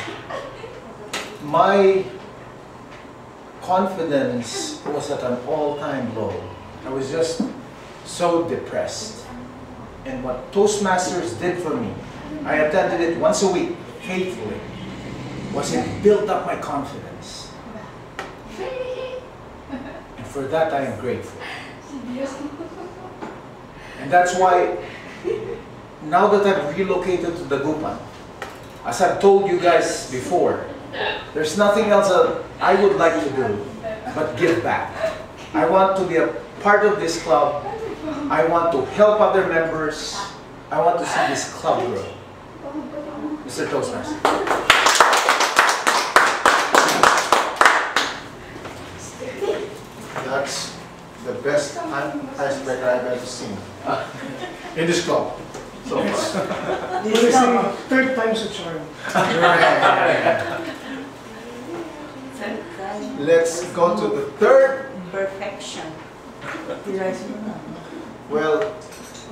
[SPEAKER 2] my confidence was at an all-time low. I was just so depressed. And what Toastmasters did for me, I attended it once a week, faithfully, was it built up my confidence. And for that I am grateful. And that's why, now that I've relocated to Dagupan, as I've told you guys before, there's nothing else that I would like to do but give back. I want to be a part of this club. I want to help other members. I want to see this club grow. Mr. Toastmaster.
[SPEAKER 1] That's the best icebreaker I've ever seen in this club. So far.
[SPEAKER 5] Well, they say third time's a charm.
[SPEAKER 1] Let's go to the third.
[SPEAKER 7] Perfection.
[SPEAKER 1] Well,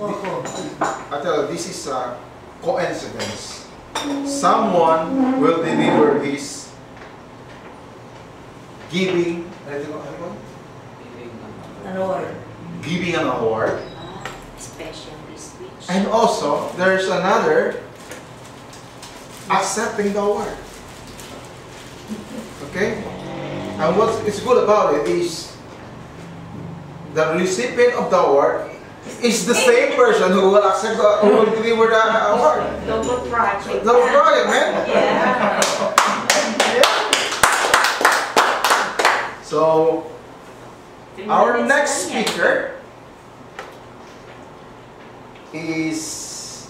[SPEAKER 1] I tell you, this is a coincidence. Someone will deliver his giving,
[SPEAKER 3] An award.
[SPEAKER 1] giving an award.
[SPEAKER 7] Special speech.
[SPEAKER 1] And also, there's another accepting the award. Okay? And what is good about it is the recipient of the award is the same person who will accept the, who will deliver the award.
[SPEAKER 7] Double project.
[SPEAKER 1] Double project, man.
[SPEAKER 7] Yeah.
[SPEAKER 1] So, our next speaker is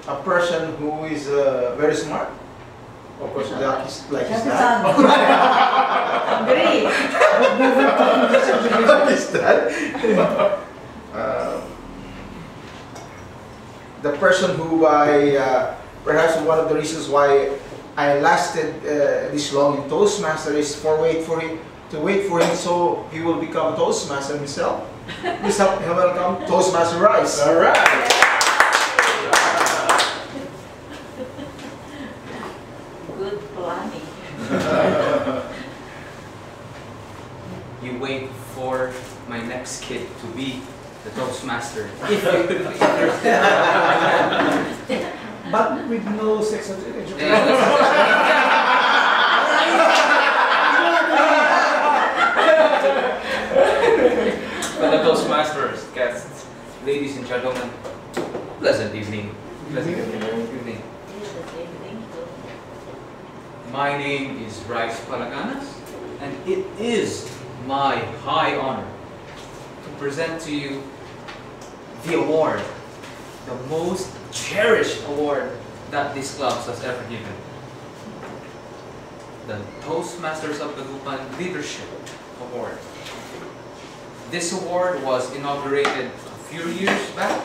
[SPEAKER 1] a person who is very smart. Of course, like his dad.
[SPEAKER 7] Agree.
[SPEAKER 1] Like his dad. The person who perhaps one of the reasons why I lasted this long in Toastmaster is to wait for him so he will become a Toastmaster himself. Please welcome Toastmaster Rhys.
[SPEAKER 2] All right.
[SPEAKER 7] Good planning.
[SPEAKER 6] You wait for my next kid to be the Toastmaster.
[SPEAKER 5] But with no sex education.
[SPEAKER 6] For the Toastmasters, guests, ladies and gentlemen, pleasant evening. Pleasant evening. My name is Rhys Palaganas, and it is my high honor to present to you the award, the most cherished award that this club has ever given. The Toastmasters of Dagupan Leadership Award. This award was inaugurated a few years back.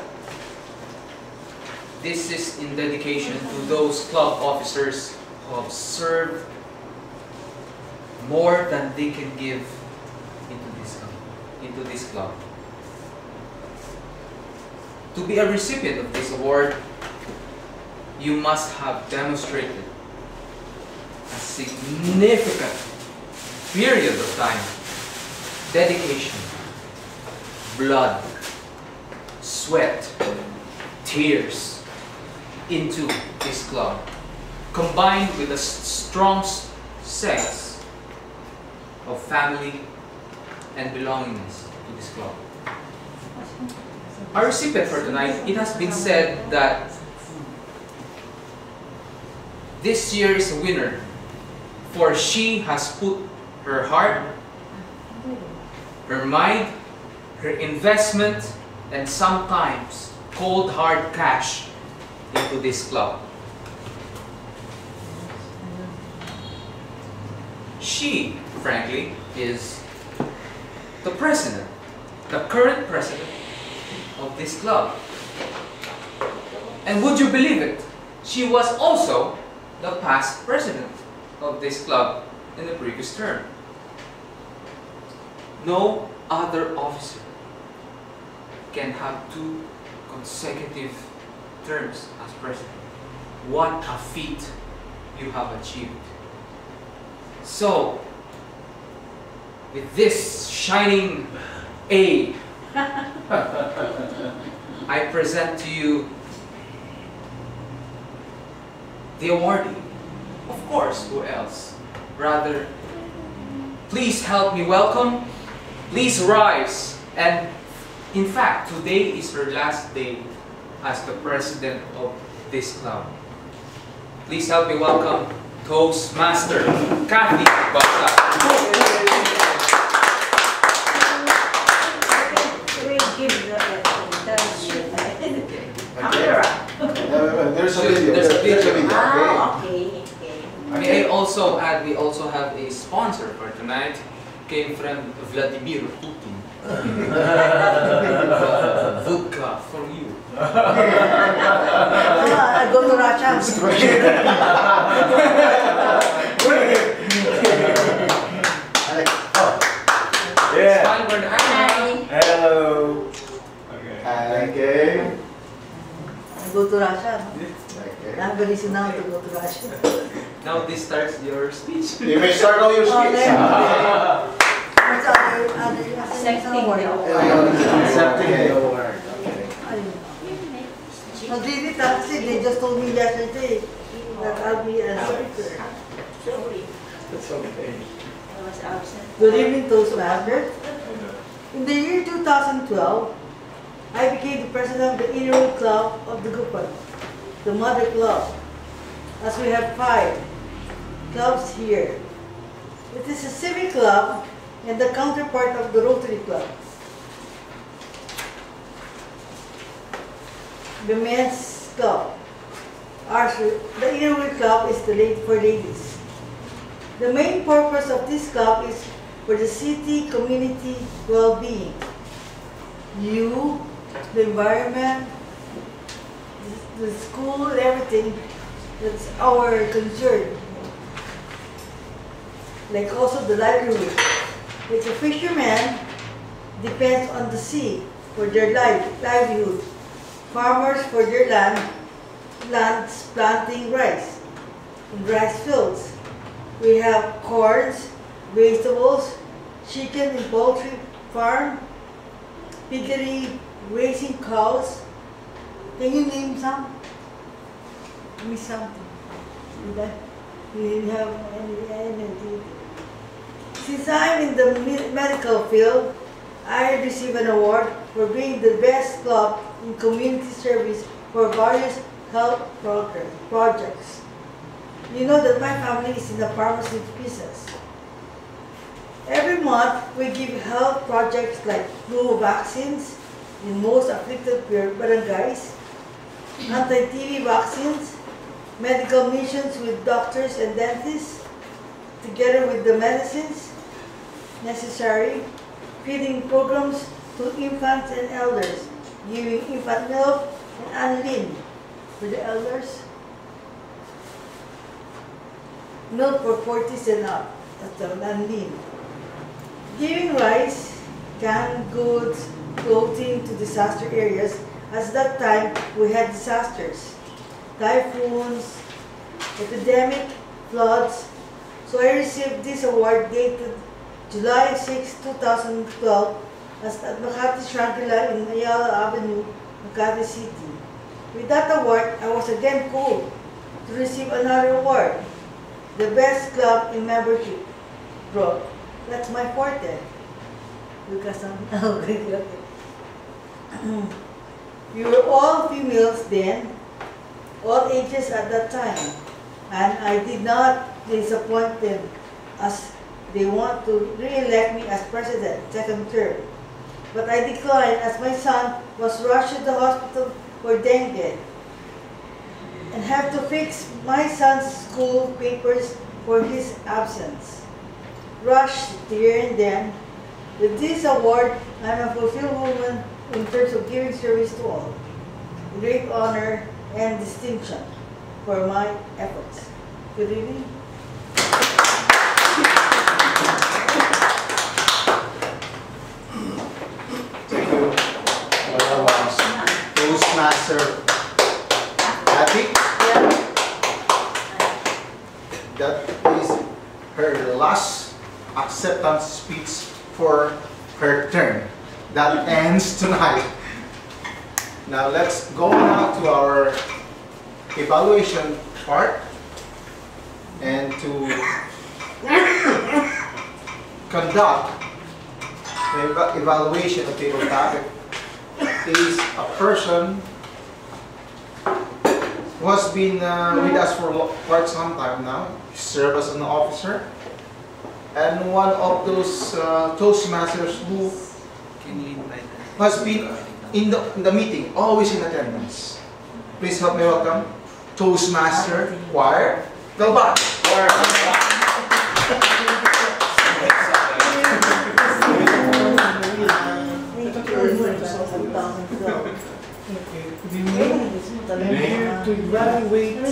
[SPEAKER 6] This is in dedication to those club officers who have served more than they can give into this club. To be a recipient of this award, you must have demonstrated a significant period of time, dedication, blood, sweat, tears into this club, combined with a strong sense of family and belongingness to this club. Our recipient for tonight, it has been said that this year is a winner, for she has put her heart, her mind, her investment, and sometimes cold hard cash into this club. She, frankly, is the president, the current president of this club. And would you believe it? She was also the past president of this club in the previous term. No other officer can have 2 consecutive terms as president. What a feat you have achieved. So, with this shining A, I present to you the awardee. Of course, who else? Rather, please help me welcome, please rise. And in fact, today is her last day as the president of this club. Please help me welcome Toastmaster Cathy.
[SPEAKER 1] There's a video.
[SPEAKER 6] There's a video.
[SPEAKER 7] Ah, okay.
[SPEAKER 6] We also have a sponsor for tonight. came from Vladimir Putin. Vodka for you.
[SPEAKER 3] I go to Russia.
[SPEAKER 2] Yeah.
[SPEAKER 7] Hi.
[SPEAKER 2] Hello.
[SPEAKER 1] Okay.
[SPEAKER 3] I go to Russia.
[SPEAKER 1] Okay.
[SPEAKER 3] I'm very soon now to go to Russia.
[SPEAKER 6] Now this starts your speech.
[SPEAKER 1] You may start all your
[SPEAKER 3] Oh,
[SPEAKER 1] speech.
[SPEAKER 3] then. What's other
[SPEAKER 7] Accepting the
[SPEAKER 3] award?
[SPEAKER 2] Accepting the award.
[SPEAKER 3] No, they just told me yesterday that I'll be a speaker.
[SPEAKER 2] That's okay.
[SPEAKER 7] I was absent.
[SPEAKER 3] Good evening, Toastmasters. In the year 2012, I became the president of the Inner Club of Dagupan, the mother club, as we have 5 clubs here. It is a civic club and the counterpart of the Rotary Club. The men's club. The Inner Club is for ladies. The main purpose of this club is for the city community well-being. You, the environment, the school, everything, that's our concern. Like also the livelihood. Like a fisherman depends on the sea for their livelihood. Farmers for their lands planting rice in rice fields. We have corns, vegetables, chicken and poultry farm, piggery, raising cows. Can you name some? Give me something. You have any? Since I'm in the medical field, I received an award for being the best club in community service for various health projects. You know that my family is in the pharmacy business. Every month, we give health projects like flu vaccines in most afflicted barangays, anti-TB vaccines, medical missions with doctors and dentists, together with the medicines necessary, feeding programs to infants and elders, giving infant milk and unlean for the elders, milk for 40s and up, that's the unlean, giving rice, canned goods, clothing to disaster areas, as that time we had disasters, typhoons, epidemic, floods. So I received this award dated July 6, 2012 at Makati Shangri-La in Ayala Avenue, Makati City. With that award, I was again called to receive another award, the best club in membership growth. That's my forte. Because we were all females then, all ages at that time, and I did not disappoint them as they want to re-elect me as president, second term. But I declined as my son was rushed to the hospital for dengue and have to fix my son's school papers for his absence. Rushed here and then. With this award, I am a fulfilled woman in terms of giving service to all. Great honor and distinction for my efforts. Good evening.
[SPEAKER 1] Thank you. Toastmaster Cathy.
[SPEAKER 3] Yeah.
[SPEAKER 1] That is her last acceptance speech for her term. That ends tonight. Now let's go now to our evaluation part, and to conduct the evaluation of table topic is a person who has been with us for quite some time now, served as an officer, and one of those Toastmasters who has been in the meeting, always in attendance. Please help me welcome Toastmaster Choir Galvan.
[SPEAKER 5] remain and here to evaluate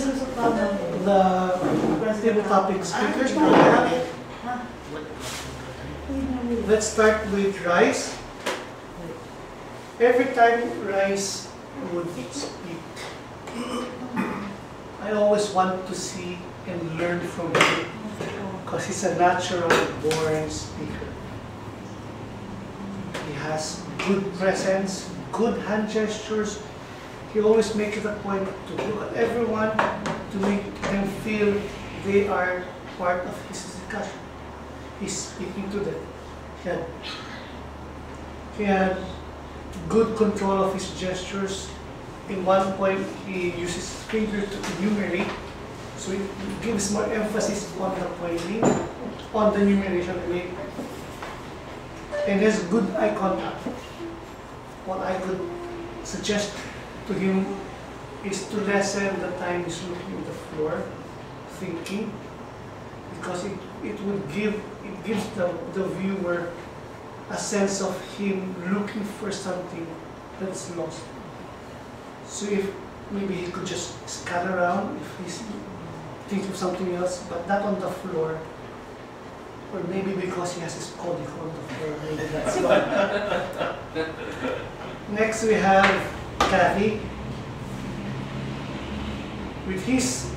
[SPEAKER 5] the table topic speakers. Let's start with Rhys. Every time Rhys would speak, I always want to see and learn from him because he's a natural born speaker. He has good presence, good hand gestures. He always makes it a point to look at everyone to make them feel they are part of his discussion. He's speaking to them. He had good control of his gestures. In one point, he uses his finger to enumerate, so it gives more emphasis on the pointing, on the enumeration, and has good eye contact. What I could suggest to him is to lessen the time he's looking at the floor, thinking, because it gives the viewer a sense of him looking for something that's lost. So if maybe he could just scan around if he's thinking of something else, but not on the floor. Or maybe because he has his codec on the floor, maybe that's why. Next we have Cathy. With his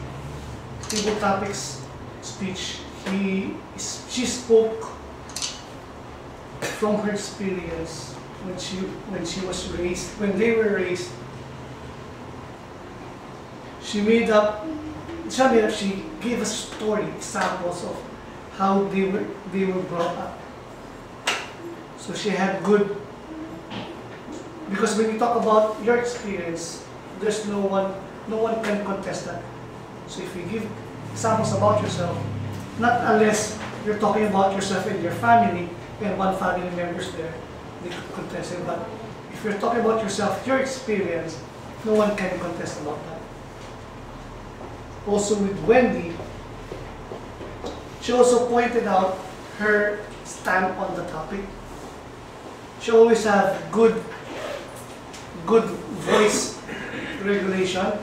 [SPEAKER 5] table topics speech, she spoke from her experience when she was raised, when they were raised. She gave us story examples of how they were brought up. So she had good, because when you talk about your experience, there's no one can contest that. So if you give examples about yourself, not unless you're talking about yourself and your family and one family members there, they could contest it. But if you're talking about yourself, your experience, no one can contest about that. Also with Wendy, she also pointed out her stand on the topic. She always has good voice regulation.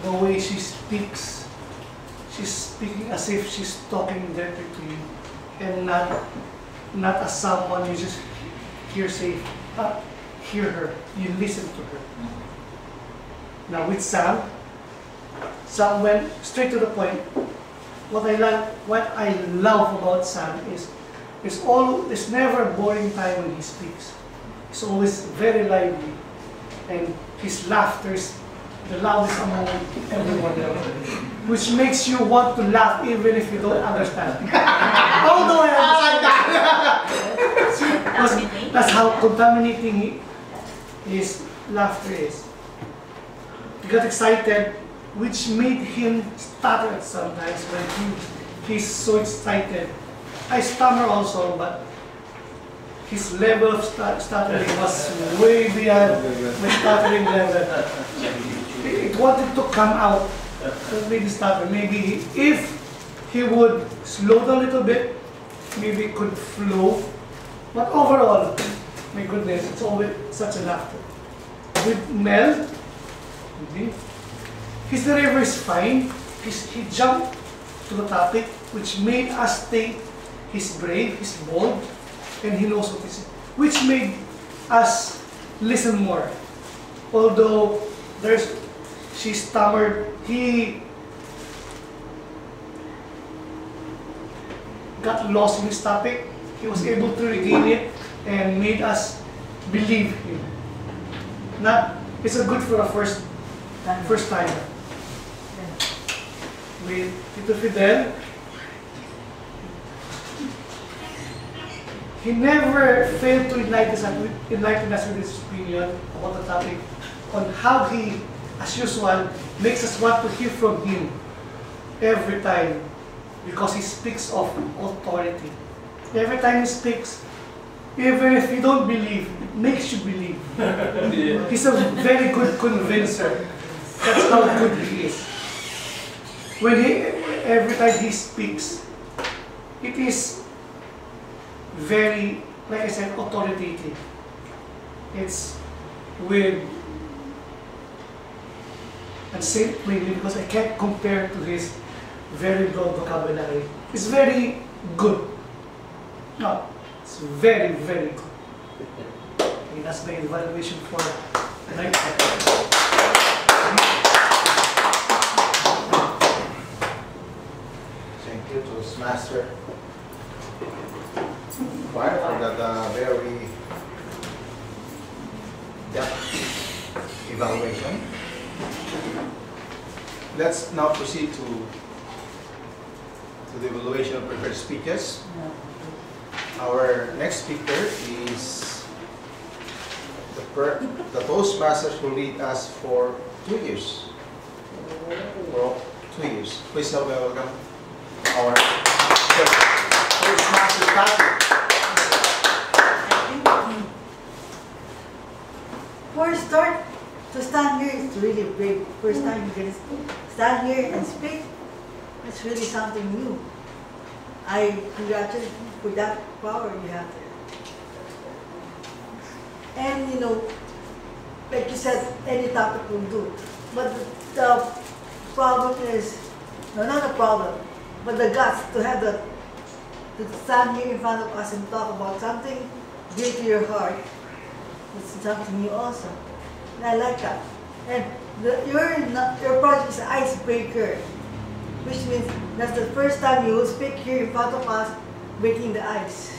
[SPEAKER 5] The way she speaks, she's speaking as if she's talking directly to you, and not as someone you just hear her, you listen to her. Now with Sam went straight to the point. What I love about Sam is there's never a boring time when he speaks. He's always very lively, and his laughter is the loudest among everyone else, which makes you want to laugh even if you don't understand. Although I understand, that's how contaminating his laughter is. He got excited, which made him stutter sometimes when he's so excited. I stammer also, but his level of stuttering was way beyond my stuttering level. It wanted to come out, so made him stutter. Maybe if he would slow down a little bit, maybe it could flow. But overall, my goodness, it's always such a laughter. With Mel, his delivery is fine. He jumped to the topic, which made us think he's brave, he's bold, and he knows what he's saying, which made us listen more. Although she stammered, he got lost in his topic. He was able to regain it and made us believe him. It's a good for a first timer. With Tito Fidel, he never failed to enlighten us with his opinion about the topic, on how he, as usual, makes us want to hear from him every time, because he speaks of authority. Every time he speaks, even if you don't believe, it makes you believe. He's a very good convincer. That's how good he is. Every time he speaks, it is very, like I said, authoritative. It's with and say it plainly because I can't compare to his very broad vocabulary. It's very good. No, it's very, very good. Okay, that's my evaluation for tonight.
[SPEAKER 1] Thank you, Toastmaster. Choir, for that very depth evaluation. Let's now proceed to the evaluation of prepared speeches. Our next speaker is the Toastmasters who lead us for 2 years. For 2 years. Please help me welcome our Toastmaster Cathy.
[SPEAKER 3] For a start, to stand here is really brave. First time you can stand here and speak, it's really something new. I congratulate you for that power you have there. And you know, like you said, any topic will do. But the problem is, no, not a problem, but the guts to have to stand here in front of us and talk about something dear to your heart. It's something new also. And I like that. And your project is an icebreaker, which means that's the first time you will speak here in front of us, breaking the ice.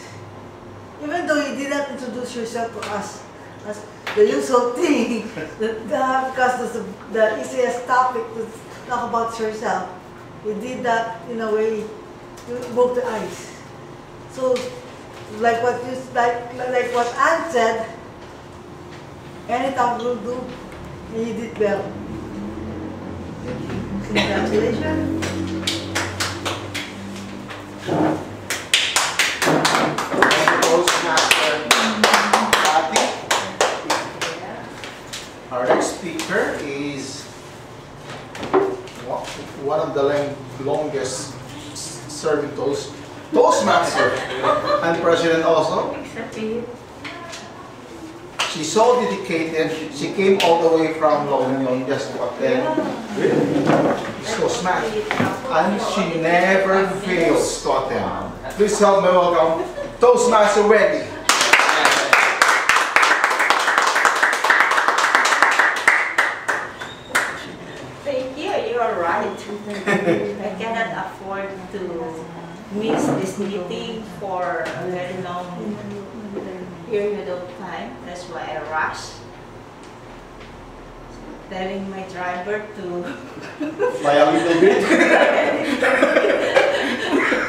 [SPEAKER 3] Even though you did not introduce yourself to us as the usual thing, because it's the easiest topic to talk about yourself, you did that in a way to broke the ice. So, like what Anne said, any topic will do, and you did well. Congratulations.
[SPEAKER 1] Toastmaster Cathy. Our next speaker is one of the longest serving Toastmaster and president also. She's so dedicated. She came all the way from La Union just to attend Toastmaster, and she never fails to attend. Please help me welcome Toastmaster Wendy.
[SPEAKER 7] Thank you, you are right. I cannot afford to miss this meeting for a very long period of time. That's why I rushed. Telling my driver to
[SPEAKER 1] Fly a little bit.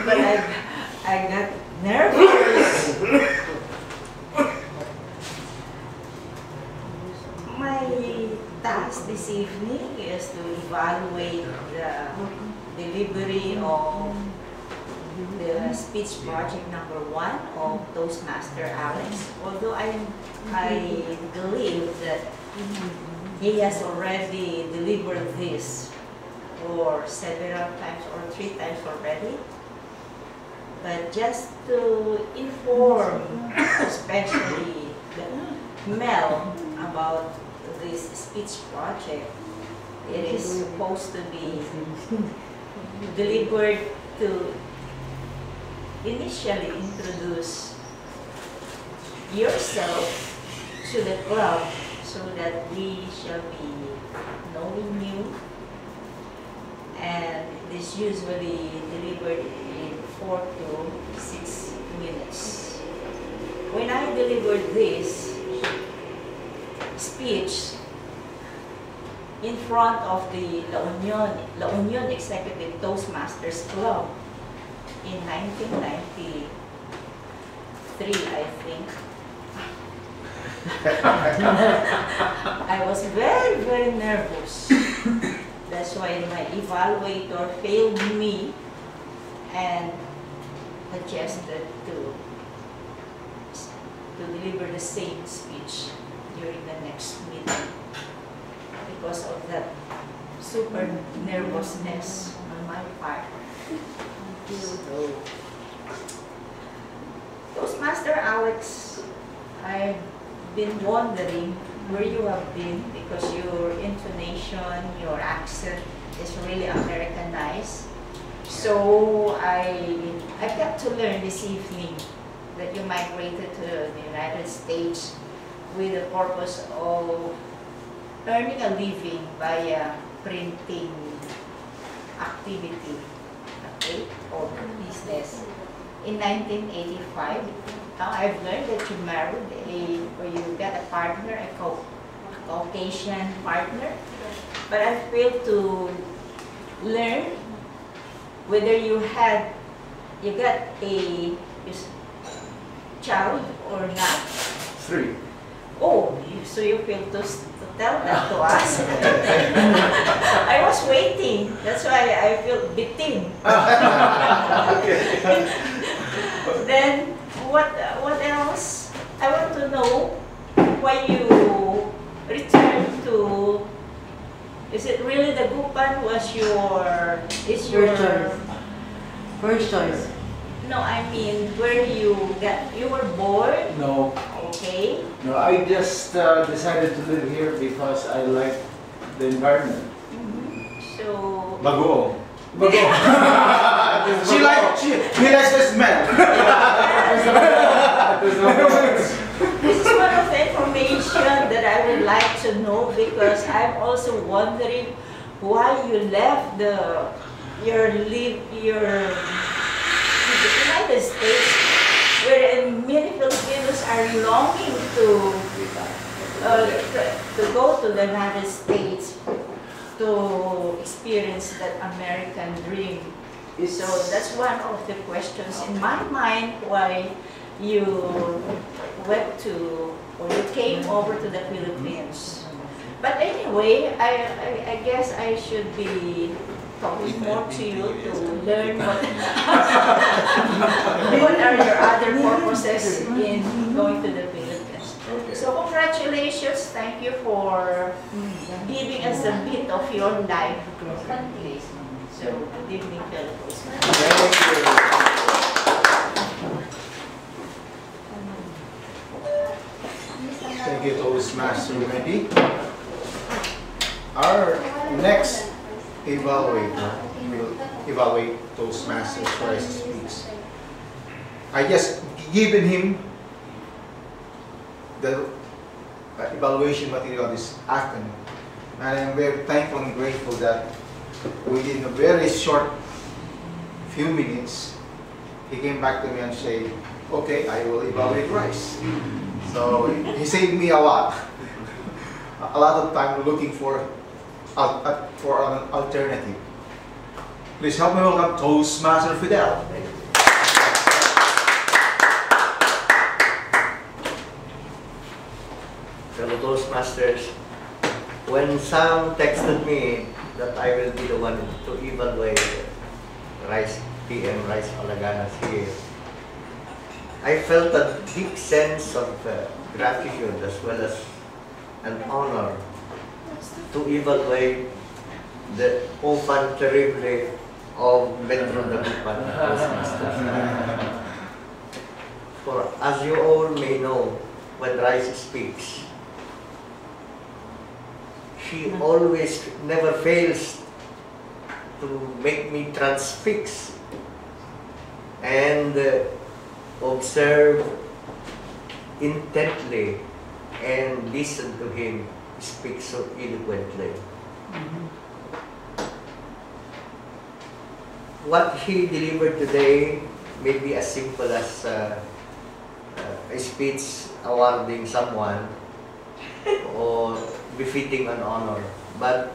[SPEAKER 7] but I got nervous. My task this evening is to evaluate the delivery of the speech project number 1 of Toastmaster Alex. Although I believe that he has already delivered this for several times or 3 times already. But just to inform, especially Mel, about this speech project, it is supposed to be delivered to initially introduce yourself to the club so that we shall be knowing you, and it is usually delivered in 4 to 6 minutes. When I delivered this speech in front of the La Union Executive Toastmasters Club in 1993, I think, I was very, very nervous. That's why my evaluator failed me and suggested to deliver the same speech during the next meeting because of that super nervousness on my part. So, Toastmaster Alex, I've been wondering where you have been, because your intonation, your accent is really Americanized. So I got to learn this evening that you migrated to the United States with the purpose of earning a living via printing activity, okay, or business. In 1985, now I've learned that you married or you got a partner, a Caucasian partner, but I failed to learn whether you got a child or not.
[SPEAKER 2] 3.
[SPEAKER 7] Oh, so you failed to tell that to us. I was waiting. That's why I felt bitin. Then what else? I want to know why you returned to. Is it really the Dagupan was your
[SPEAKER 3] First choice.
[SPEAKER 7] No, I mean where you were born?
[SPEAKER 2] No.
[SPEAKER 7] Okay.
[SPEAKER 2] No, I just decided to live here because I like the environment.
[SPEAKER 7] So
[SPEAKER 2] Bagoong.
[SPEAKER 1] He likes the smell.
[SPEAKER 7] this is one of the information that I would like to know, because I'm also wondering why you left the United States, wherein many Filipinos are longing to go to the United States to experience that American dream. So that's one of the questions in my mind why you went to, or you came over to the Philippines. But anyway, I guess I should be talking more to you to learn what are your other purposes in going to the Philippines.
[SPEAKER 2] Okay.
[SPEAKER 7] So congratulations, thank you for giving us a bit of your life. So good evening, fellow Toastmasters.
[SPEAKER 1] Thank you, Toastmaster Wendy. Our next evaluator will evaluate Toastmasters for his speech. I just given him the evaluation material this afternoon, and I'm very thankful and grateful that within a very short few minutes he came back to me and said, okay, I will evaluate Rhys. So he saved me a lot of time looking for an alternative. Please help me welcome Toastmaster Fidel.
[SPEAKER 4] Fellow Toastmasters, when Sam texted me that I will be the one to evaluate Rhys Palaganas here, I felt a deep sense of gratitude as well as an honor to evaluate the enfant terrible of Melchor Ros. For as you all may know, when Rhys speaks, she always never fails to make me transfix and observe intently and listen to him speak so eloquently. What he delivered today may be as simple as a speech awarding someone or befitting an honor, but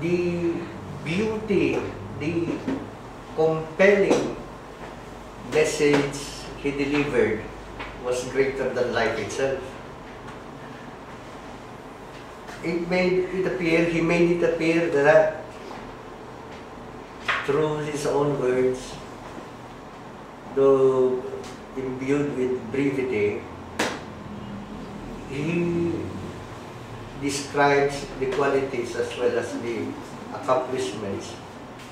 [SPEAKER 4] the beauty, the compelling message he delivered was greater than life itself. He made it appear that through his own words, though imbued with brevity, he describes the qualities as well as the accomplishments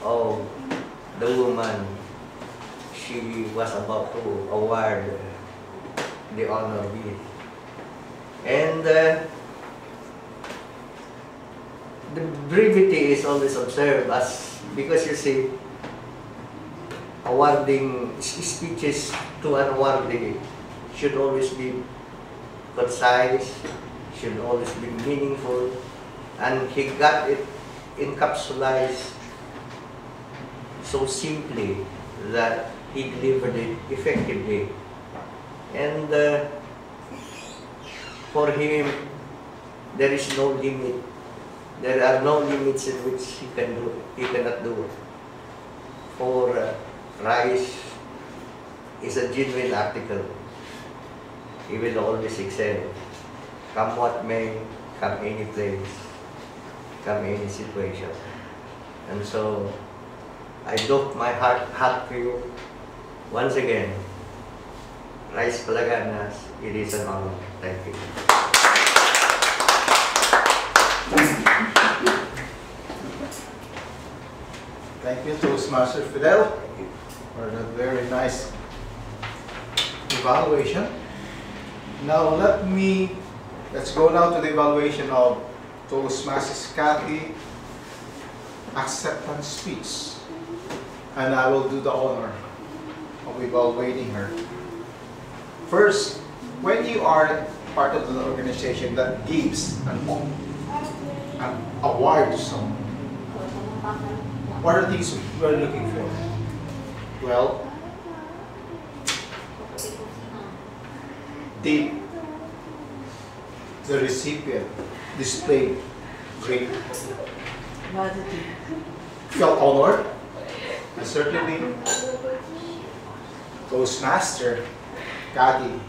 [SPEAKER 4] of the woman she was about to award the honor with. And the brevity is always observed as, because you see, awarding speeches to an awardee should always be concise, should always be meaningful, and he got it encapsulated so simply that he delivered it effectively. And for him, there is no limit. There are no limits in which he cannot do it. For Rhys is a genuine article. He will always excel. Come what may, come any place, come any situation. And so, I doff my hat to you once again. Rhys Palaganas, it is an honor. Thank you.
[SPEAKER 1] Thank you, Toastmaster Fidel, for that very nice evaluation. Now let's go now to the evaluation of Toastmasters Cathy acceptance speech. And I will do the honor of evaluating her. First, when you are part of an organization that gives an award to someone, what are things we're looking for? Well, did the recipient display great
[SPEAKER 3] Gratitude.
[SPEAKER 1] felt honored? And certainly, Toastmaster Cathy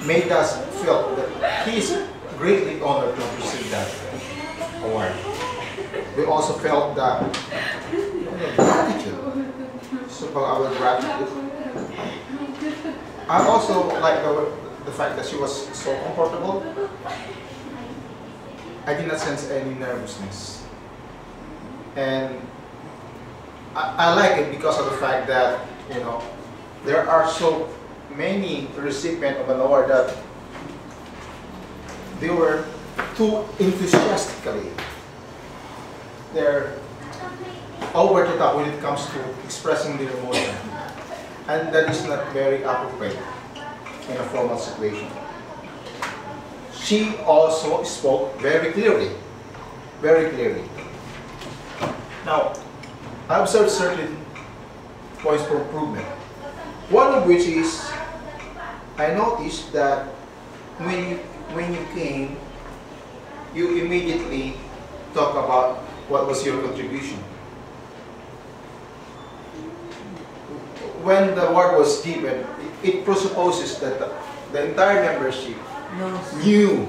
[SPEAKER 1] made us feel that he is greatly honored to receive that award. We also felt that gratitude. So our gratitude. I also like the fact that she was so comfortable. I did not sense any nervousness. And I like it because of the fact that, you know, there are so many recipients of an award that they were too enthusiastically. They're over the top when it comes to expressing their emotion. And that is not very appropriate in a formal situation. She also spoke very clearly. Very clearly. Now, I observed certain points for improvement. One of which is, I noticed that when you came, you immediately talk about what was your contribution. When the award was given, it presupposes that the entire membership knew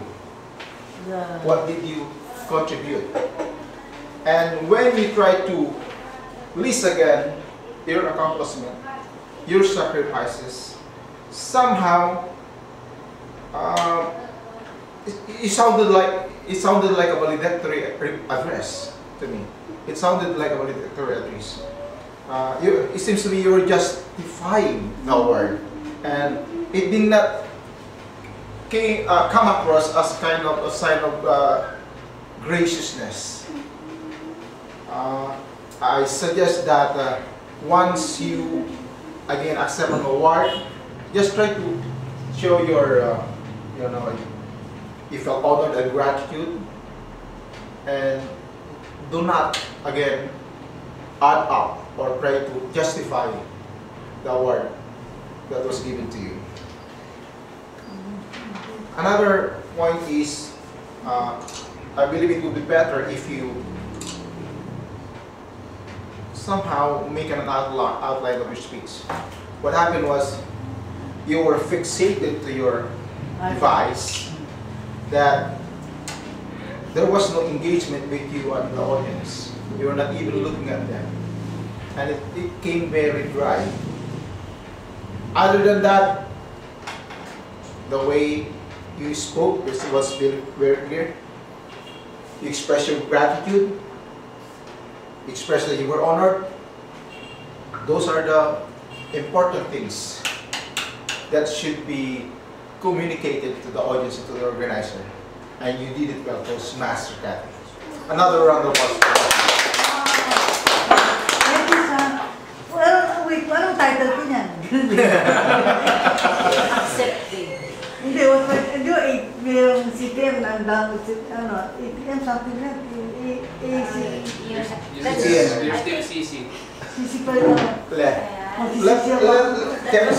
[SPEAKER 1] what did you contribute. And when you try to list again your accomplishment, your sacrifices, somehow it sounded like a valedictory address to me. It sounded like a valedictory address. It seems to me you were justifying the word, and it did not come across as kind of a sign of graciousness. I suggest that once you again accept an award, just try to show your, you felt honored and gratitude, and do not again add up or try to justify the award that was given to you. Another point is, I believe it would be better if you somehow make an outline of your speech. What happened was, you were fixated to your device, that there was no engagement with you and the audience. You were not even looking at them. And it came very dry. Other than that, the way you spoke was very clear. You expressed your gratitude, you expressed that you were honored. Those are the important things that should be communicated to the audience and to the organizer. And you did it well, Toastmaster Cathy. Another round of applause.
[SPEAKER 3] Thank you, sir. Well, wait, anong title ko niyan?
[SPEAKER 7] Accepting.
[SPEAKER 3] Hindi, yung CTM na ang dami, ATM something like AC.
[SPEAKER 6] You're still CC.
[SPEAKER 3] CC pa rin naman.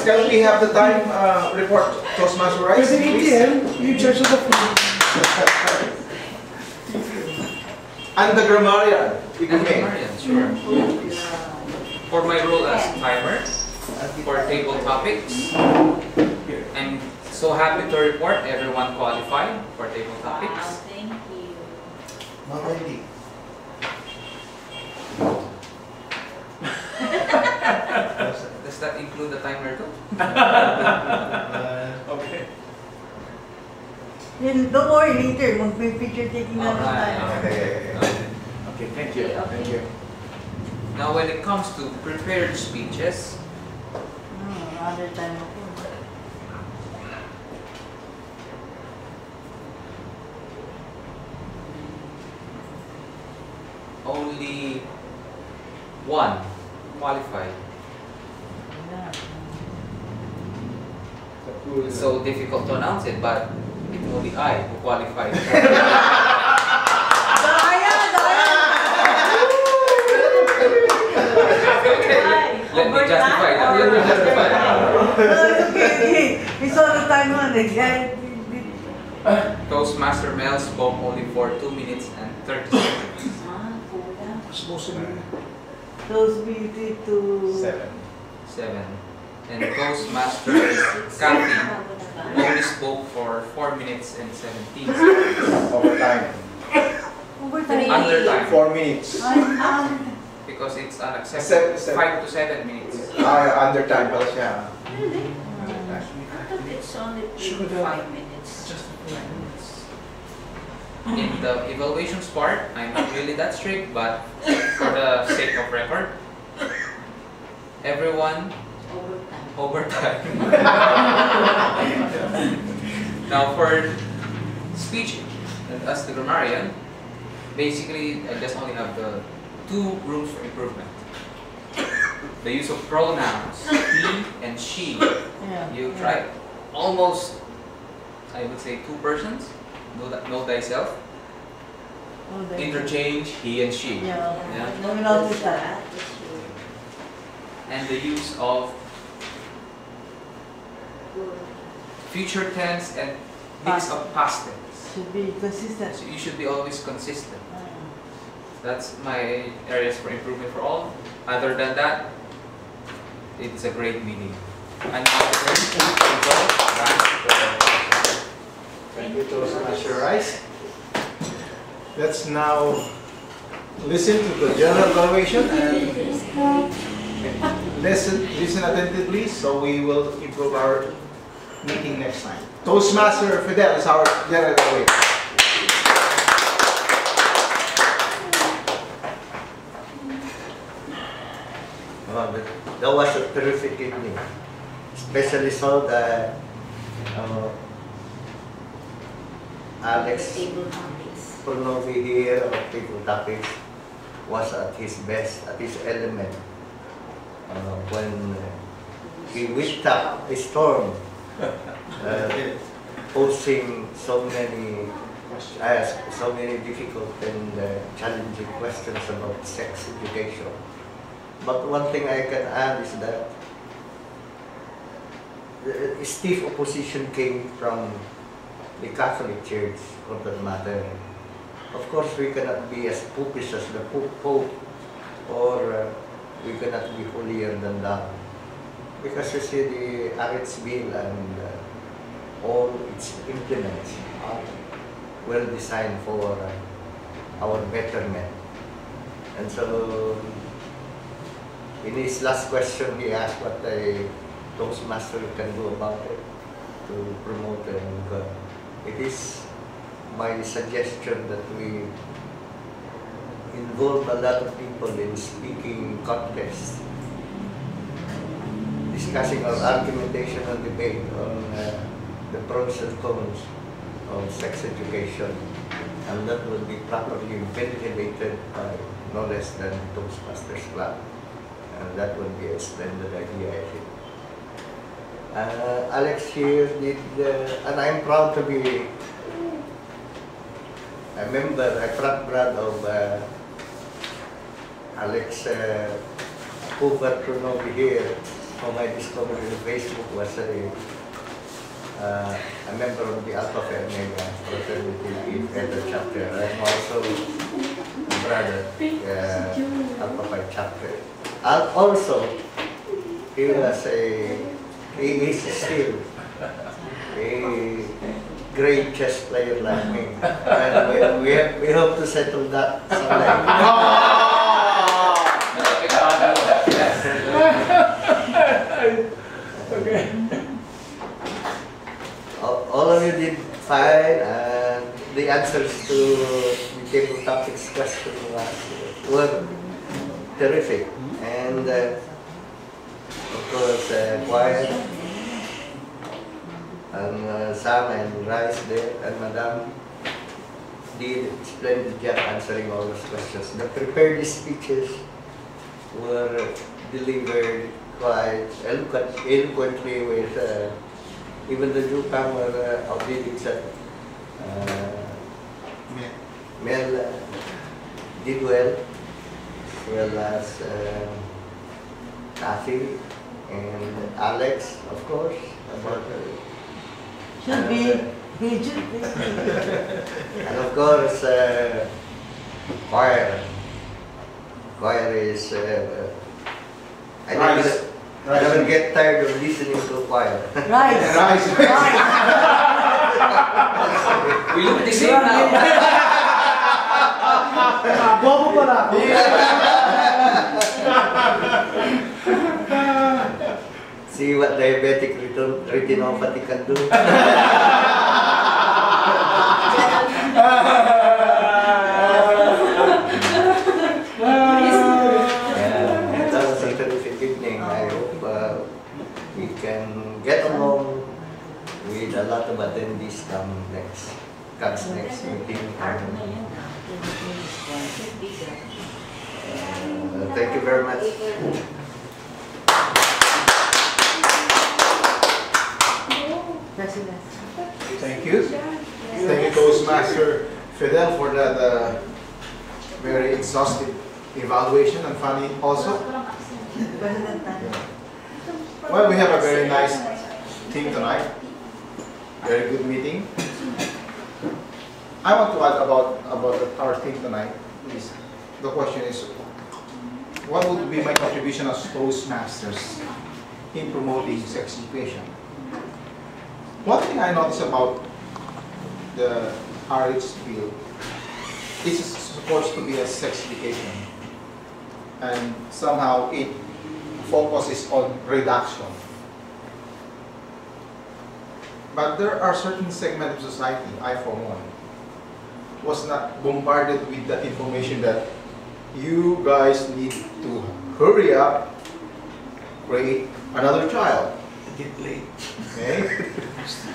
[SPEAKER 1] Can we have the time report, Toastmaster Ros?
[SPEAKER 5] There's an ATM, you charge of the food.
[SPEAKER 1] And the grammarian, if you may.
[SPEAKER 6] Sure. For my role as timer, for table topics, I'm so happy to report everyone qualified for table
[SPEAKER 7] Wow,
[SPEAKER 6] topics.
[SPEAKER 7] thank you.
[SPEAKER 1] Already.
[SPEAKER 6] Does that include the timer too?
[SPEAKER 1] Okay.
[SPEAKER 3] Then, don't worry, later, mag-picture taking na lang tayo.
[SPEAKER 1] Okay, thank you. Thank you.
[SPEAKER 6] Now, when it comes to prepared speeches,
[SPEAKER 3] Other time ako.
[SPEAKER 6] only one qualified. It's so difficult to announce it, but it's only I who qualified. Let me justify that. Let me justify that.
[SPEAKER 3] Okay. We saw the time on it.
[SPEAKER 6] Toastmaster Mel spoke only for 2 minutes and 30 seconds.
[SPEAKER 5] Supposed to be.
[SPEAKER 3] Those beauty to
[SPEAKER 6] 7. And Toastmaster Cathy only spoke for 4 minutes and 17 seconds.
[SPEAKER 1] Overtime.
[SPEAKER 3] overtime.
[SPEAKER 6] Under time.
[SPEAKER 1] 4 minutes.
[SPEAKER 6] Because it's unacceptable. 5 to 7 minutes.
[SPEAKER 1] Under time pala siya.
[SPEAKER 7] Really? I thought it's only 5 minutes.
[SPEAKER 5] Just 5 minutes.
[SPEAKER 6] In the evaluations part, I'm not really that strict, but for the sake of record, everyone overtime. Now for speech, as the grammarian, basically I just only have the 2 rooms for improvement. The use of pronouns, he and she. You try almost, I would say, 2 persons. Know thyself. Interchange he and she.
[SPEAKER 3] Yeah.
[SPEAKER 7] No,
[SPEAKER 3] We noticed that.
[SPEAKER 6] And the use of future tense and mix of past tense.
[SPEAKER 3] Should be consistent.
[SPEAKER 6] So you should be always consistent. That's my areas for improvement for all. Other than that, it is a great meeting. And now
[SPEAKER 1] Thank you, Toastmaster Ros. Let's now listen to the general evaluation and listen attentively so we will improve our meeting next time. Toastmaster Fidel is our general evaluator.
[SPEAKER 4] That was a terrific evening, especially so that Alex Pronove here of Table Topics was at his best, at his element, when he whipped up a storm, posing so many difficult and challenging questions about sex education. But one thing I can add is that the stiff opposition came from the Catholic Church, for that matter. Of course, we cannot be as popish as the Pope, or we cannot be holier than that. Because you see, the Arts Bill and all its implements are well designed for our betterment. And so, in his last question, he asked what a Toastmaster can do about it to promote and it is my suggestion that we involve a lot of people in speaking contests, discussing our argumentation and debate on
[SPEAKER 9] the pros and cons of sex education, and that will be properly ventilated by no less than Toastmasters Club. And that would be a splendid idea, I think. Alex here did, and I'm proud to be a member, a front brother of Alex Hoover Pronove here, whom I discovered in Facebook, was a member of the Alpha Phi Omega fraternity Untitled Chapter. I'm also a brother, Alpha Phi Chapter. And also, he was he is still a great chess player like me. And we hope to settle that someday.
[SPEAKER 5] Okay.
[SPEAKER 9] All of you did fine, and the answers to the table topics question were terrific. And of course, choir, and Sam and Rhys there, and Madam did a splendid job answering all those questions. The prepared speeches were delivered quite eloquently with even the Dagupan were outdid itself. Mel did well, as well as Cathy and Alex, of course. About
[SPEAKER 3] Should be. He should be.
[SPEAKER 9] and of course, choir. Choir is. I never get tired of listening to choir.
[SPEAKER 3] Right.
[SPEAKER 6] We look the same now.
[SPEAKER 5] Bobo pala ako.
[SPEAKER 9] See what diabetic retinopathy can do. That was a terrific evening. I hope we can get along with a lot of attendees comes next meeting. Thank you very much.
[SPEAKER 1] Thank you. Thank you, Toastmaster Fidel, for that very exhaustive evaluation, and funny also. Well, we have a very nice team tonight. Very good meeting. I want to add about our team tonight. Please. The question is, what would be my contribution as Toastmasters in promoting sex education? One thing I noticed about the RH field, this is supposed to be a sex education, and somehow it focuses on reduction. But there are certain segments of society, I for one, was not bombarded with that information that you guys need to hurry up, create another child.
[SPEAKER 9] Get late.
[SPEAKER 1] Okay?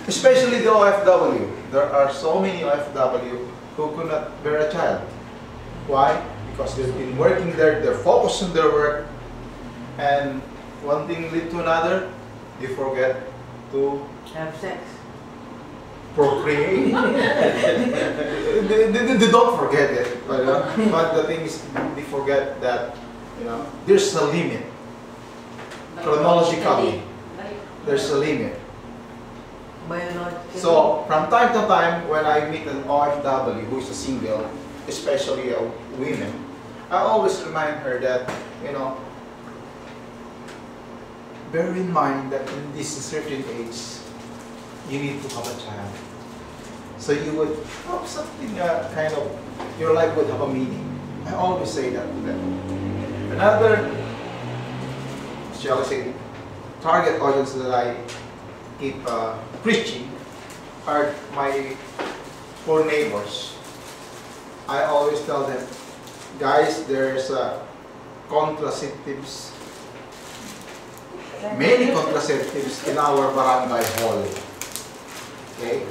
[SPEAKER 1] Especially the OFW. There are so many OFW who could not bear a child. Why? Because they've been working there, they're focused on their work, and one thing lead to another, they forget to
[SPEAKER 3] Have sex.
[SPEAKER 1] procreate. they don't forget it, but the thing is, they forget that there's a limit. Chronologically, there's a limit. So from time to time, when I meet an OFW who is a single, especially a women, I always remind her that bear in mind that in this certain age, you need to have a child. So you would have something kind of, your life would have a meaning. I always say that to them. Another, shall I say, target audience that I keep preaching are my poor neighbors. I always tell them, guys, there's contraceptives, many contraceptives in our barangay hall. Okay?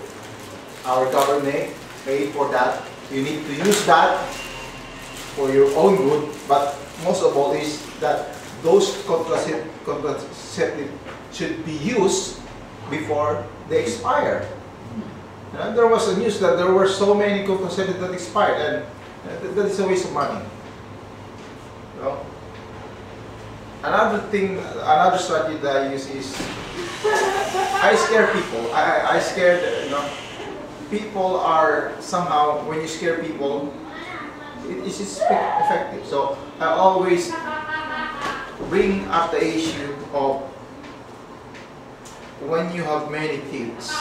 [SPEAKER 1] Our government paid for that. You need to use that for your own good, but most of all is that those contraceptives should be used before they expire. And there was a news that there were so many contraceptives that expired, and that is a waste of money. You know? Another thing, another strategy that I use is I scare people. I scared, you know, people are somehow, when you scare people, it is effective. So I always bring up the issue of when you have many kids,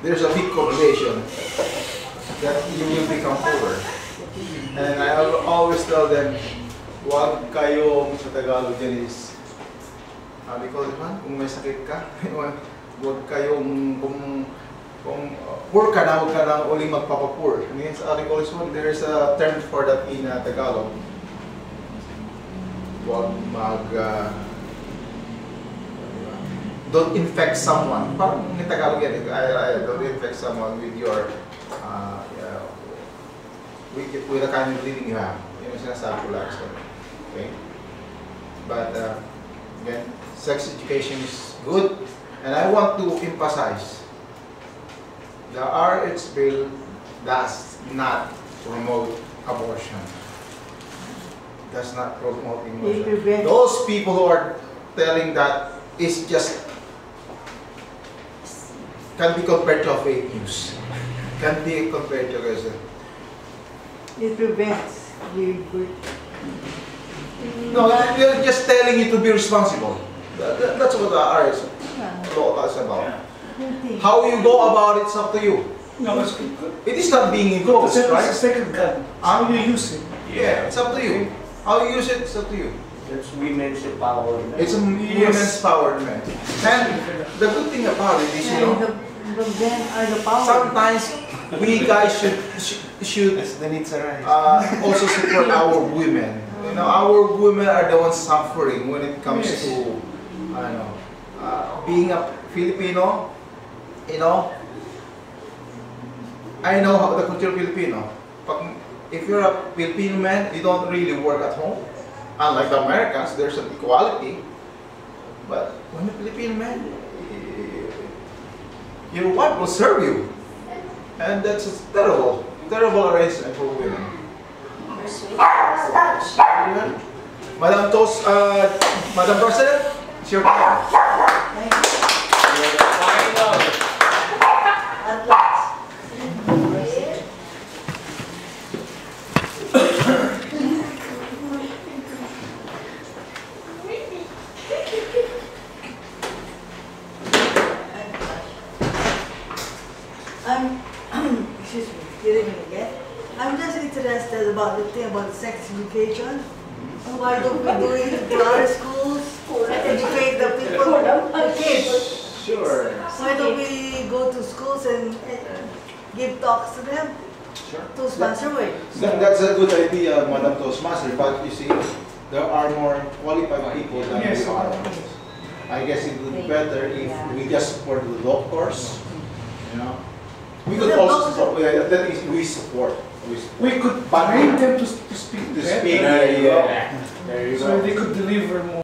[SPEAKER 1] there's a big correlation that you will become poor. And I always tell them, huwag kayong sa Tagalog dyan is, they call it man, kung may sakit ka, huwag kayong, kung poor ka na, huwag ka na uling magpapapoor. I mean, sa Aricolis one, there is a term for that in Tagalog. Huwag don't infect someone. Parang in Tagalog yan, don't infect someone with your, with the kind of living you have. Yun yung sinasabi ko lang. Okay? But, again, sex education is good. And I want to emphasize, the RH bill does not promote abortion. Does not promote abortion. Those people who are telling that is just can be compared to fake news. Can be compared to
[SPEAKER 3] it prevents the birth.
[SPEAKER 1] No, they're just telling you to be responsible. That's what the RH law is about. How you go about it is up to you.
[SPEAKER 5] No,
[SPEAKER 1] it is not being imposed, right?
[SPEAKER 5] It's a second gun. How you use it?
[SPEAKER 1] Yeah, it's up to you. How you use it, it's up to you.
[SPEAKER 4] It's women's empowerment.
[SPEAKER 1] It's a women's empowerment. And the good thing about it is, you know, sometimes we guys should also support our women. You know, our women are the ones suffering when it comes to, I know, being a Filipino. You know, I know how the culture of Filipino. If you're a Filipino man, you don't really work at home. Unlike the Americans, there's an equality. But when a Filipino man, your wife will serve you. And that's a terrible, terrible arrangement for women. Madam President, it's your time.
[SPEAKER 3] At last. Excuse me, hearing me again. I'm just interested about the thing about sex education. Why don't we do it to our schools? Educate the people, the kids.
[SPEAKER 1] Sure.
[SPEAKER 3] Why don't we go to schools and give talks to them?
[SPEAKER 1] Sure.
[SPEAKER 3] Toastmaster way.
[SPEAKER 1] That's a good idea, Madam Toastmaster, but you see, there are more qualified people than we are. I guess it would be better if we just support the law course. You know, we could also support. That is, we support.
[SPEAKER 5] We could train them to speak.
[SPEAKER 1] To speak. There you go.
[SPEAKER 5] So they could deliver more.